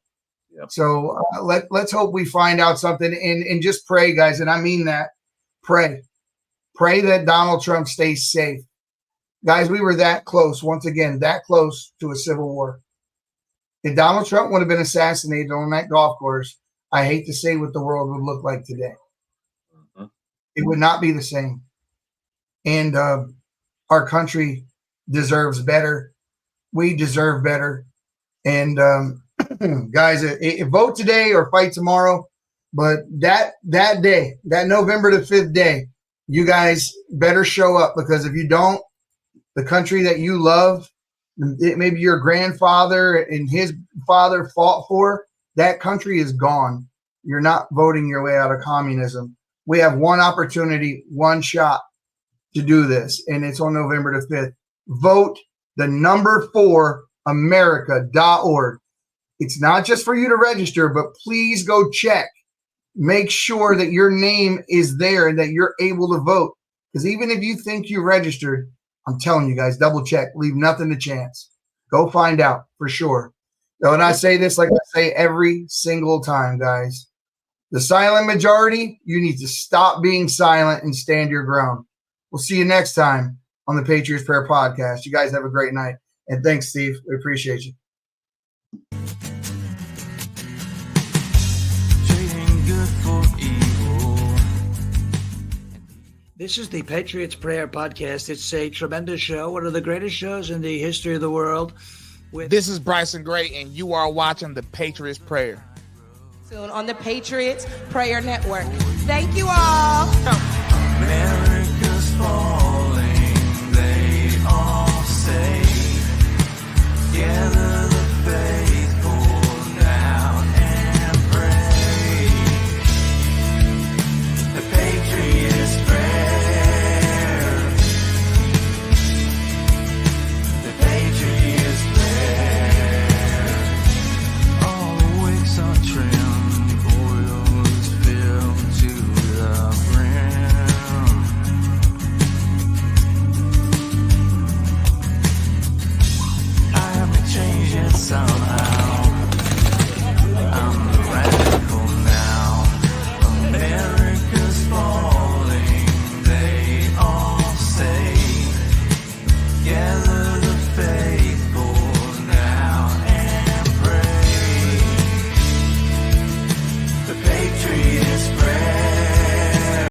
Yep. So let's hope we find out something and just pray, guys. And I mean that. Pray that Donald Trump stays safe. Guys, we were that close, once again, that close to a civil war. If Donald Trump would have been assassinated on that golf course, I hate to say what the world would look like today. It would not be the same. And our country deserves better. We deserve better. And guys, vote today or fight tomorrow. But that day, that November the 5th day, you guys better show up, because if you don't, the country that you love, maybe your grandfather and his father fought for, that country is gone. You're not voting your way out of communism. We have one opportunity, one shot to do this, and it's on November the 5th. Vote the number 4 America.org. It's not just for you to register, but please go check. Make sure that your name is there and that you're able to vote. Because even if you think you registered, I'm telling you guys, double check. Leave nothing to chance. Go find out for sure. And I say this like I say every single time, guys. The silent majority, you need to stop being silent and stand your ground. We'll see you next time on the Patriots Prayer Podcast. You guys have a great night. And thanks, Steve. We appreciate you. This is the Patriots Prayer Podcast. It's a tremendous show, one of the greatest shows in the history of the world. This is Bryson Gray, and you are watching the Patriots Prayer. Soon on the Patriots Prayer Network. Thank you all. Mary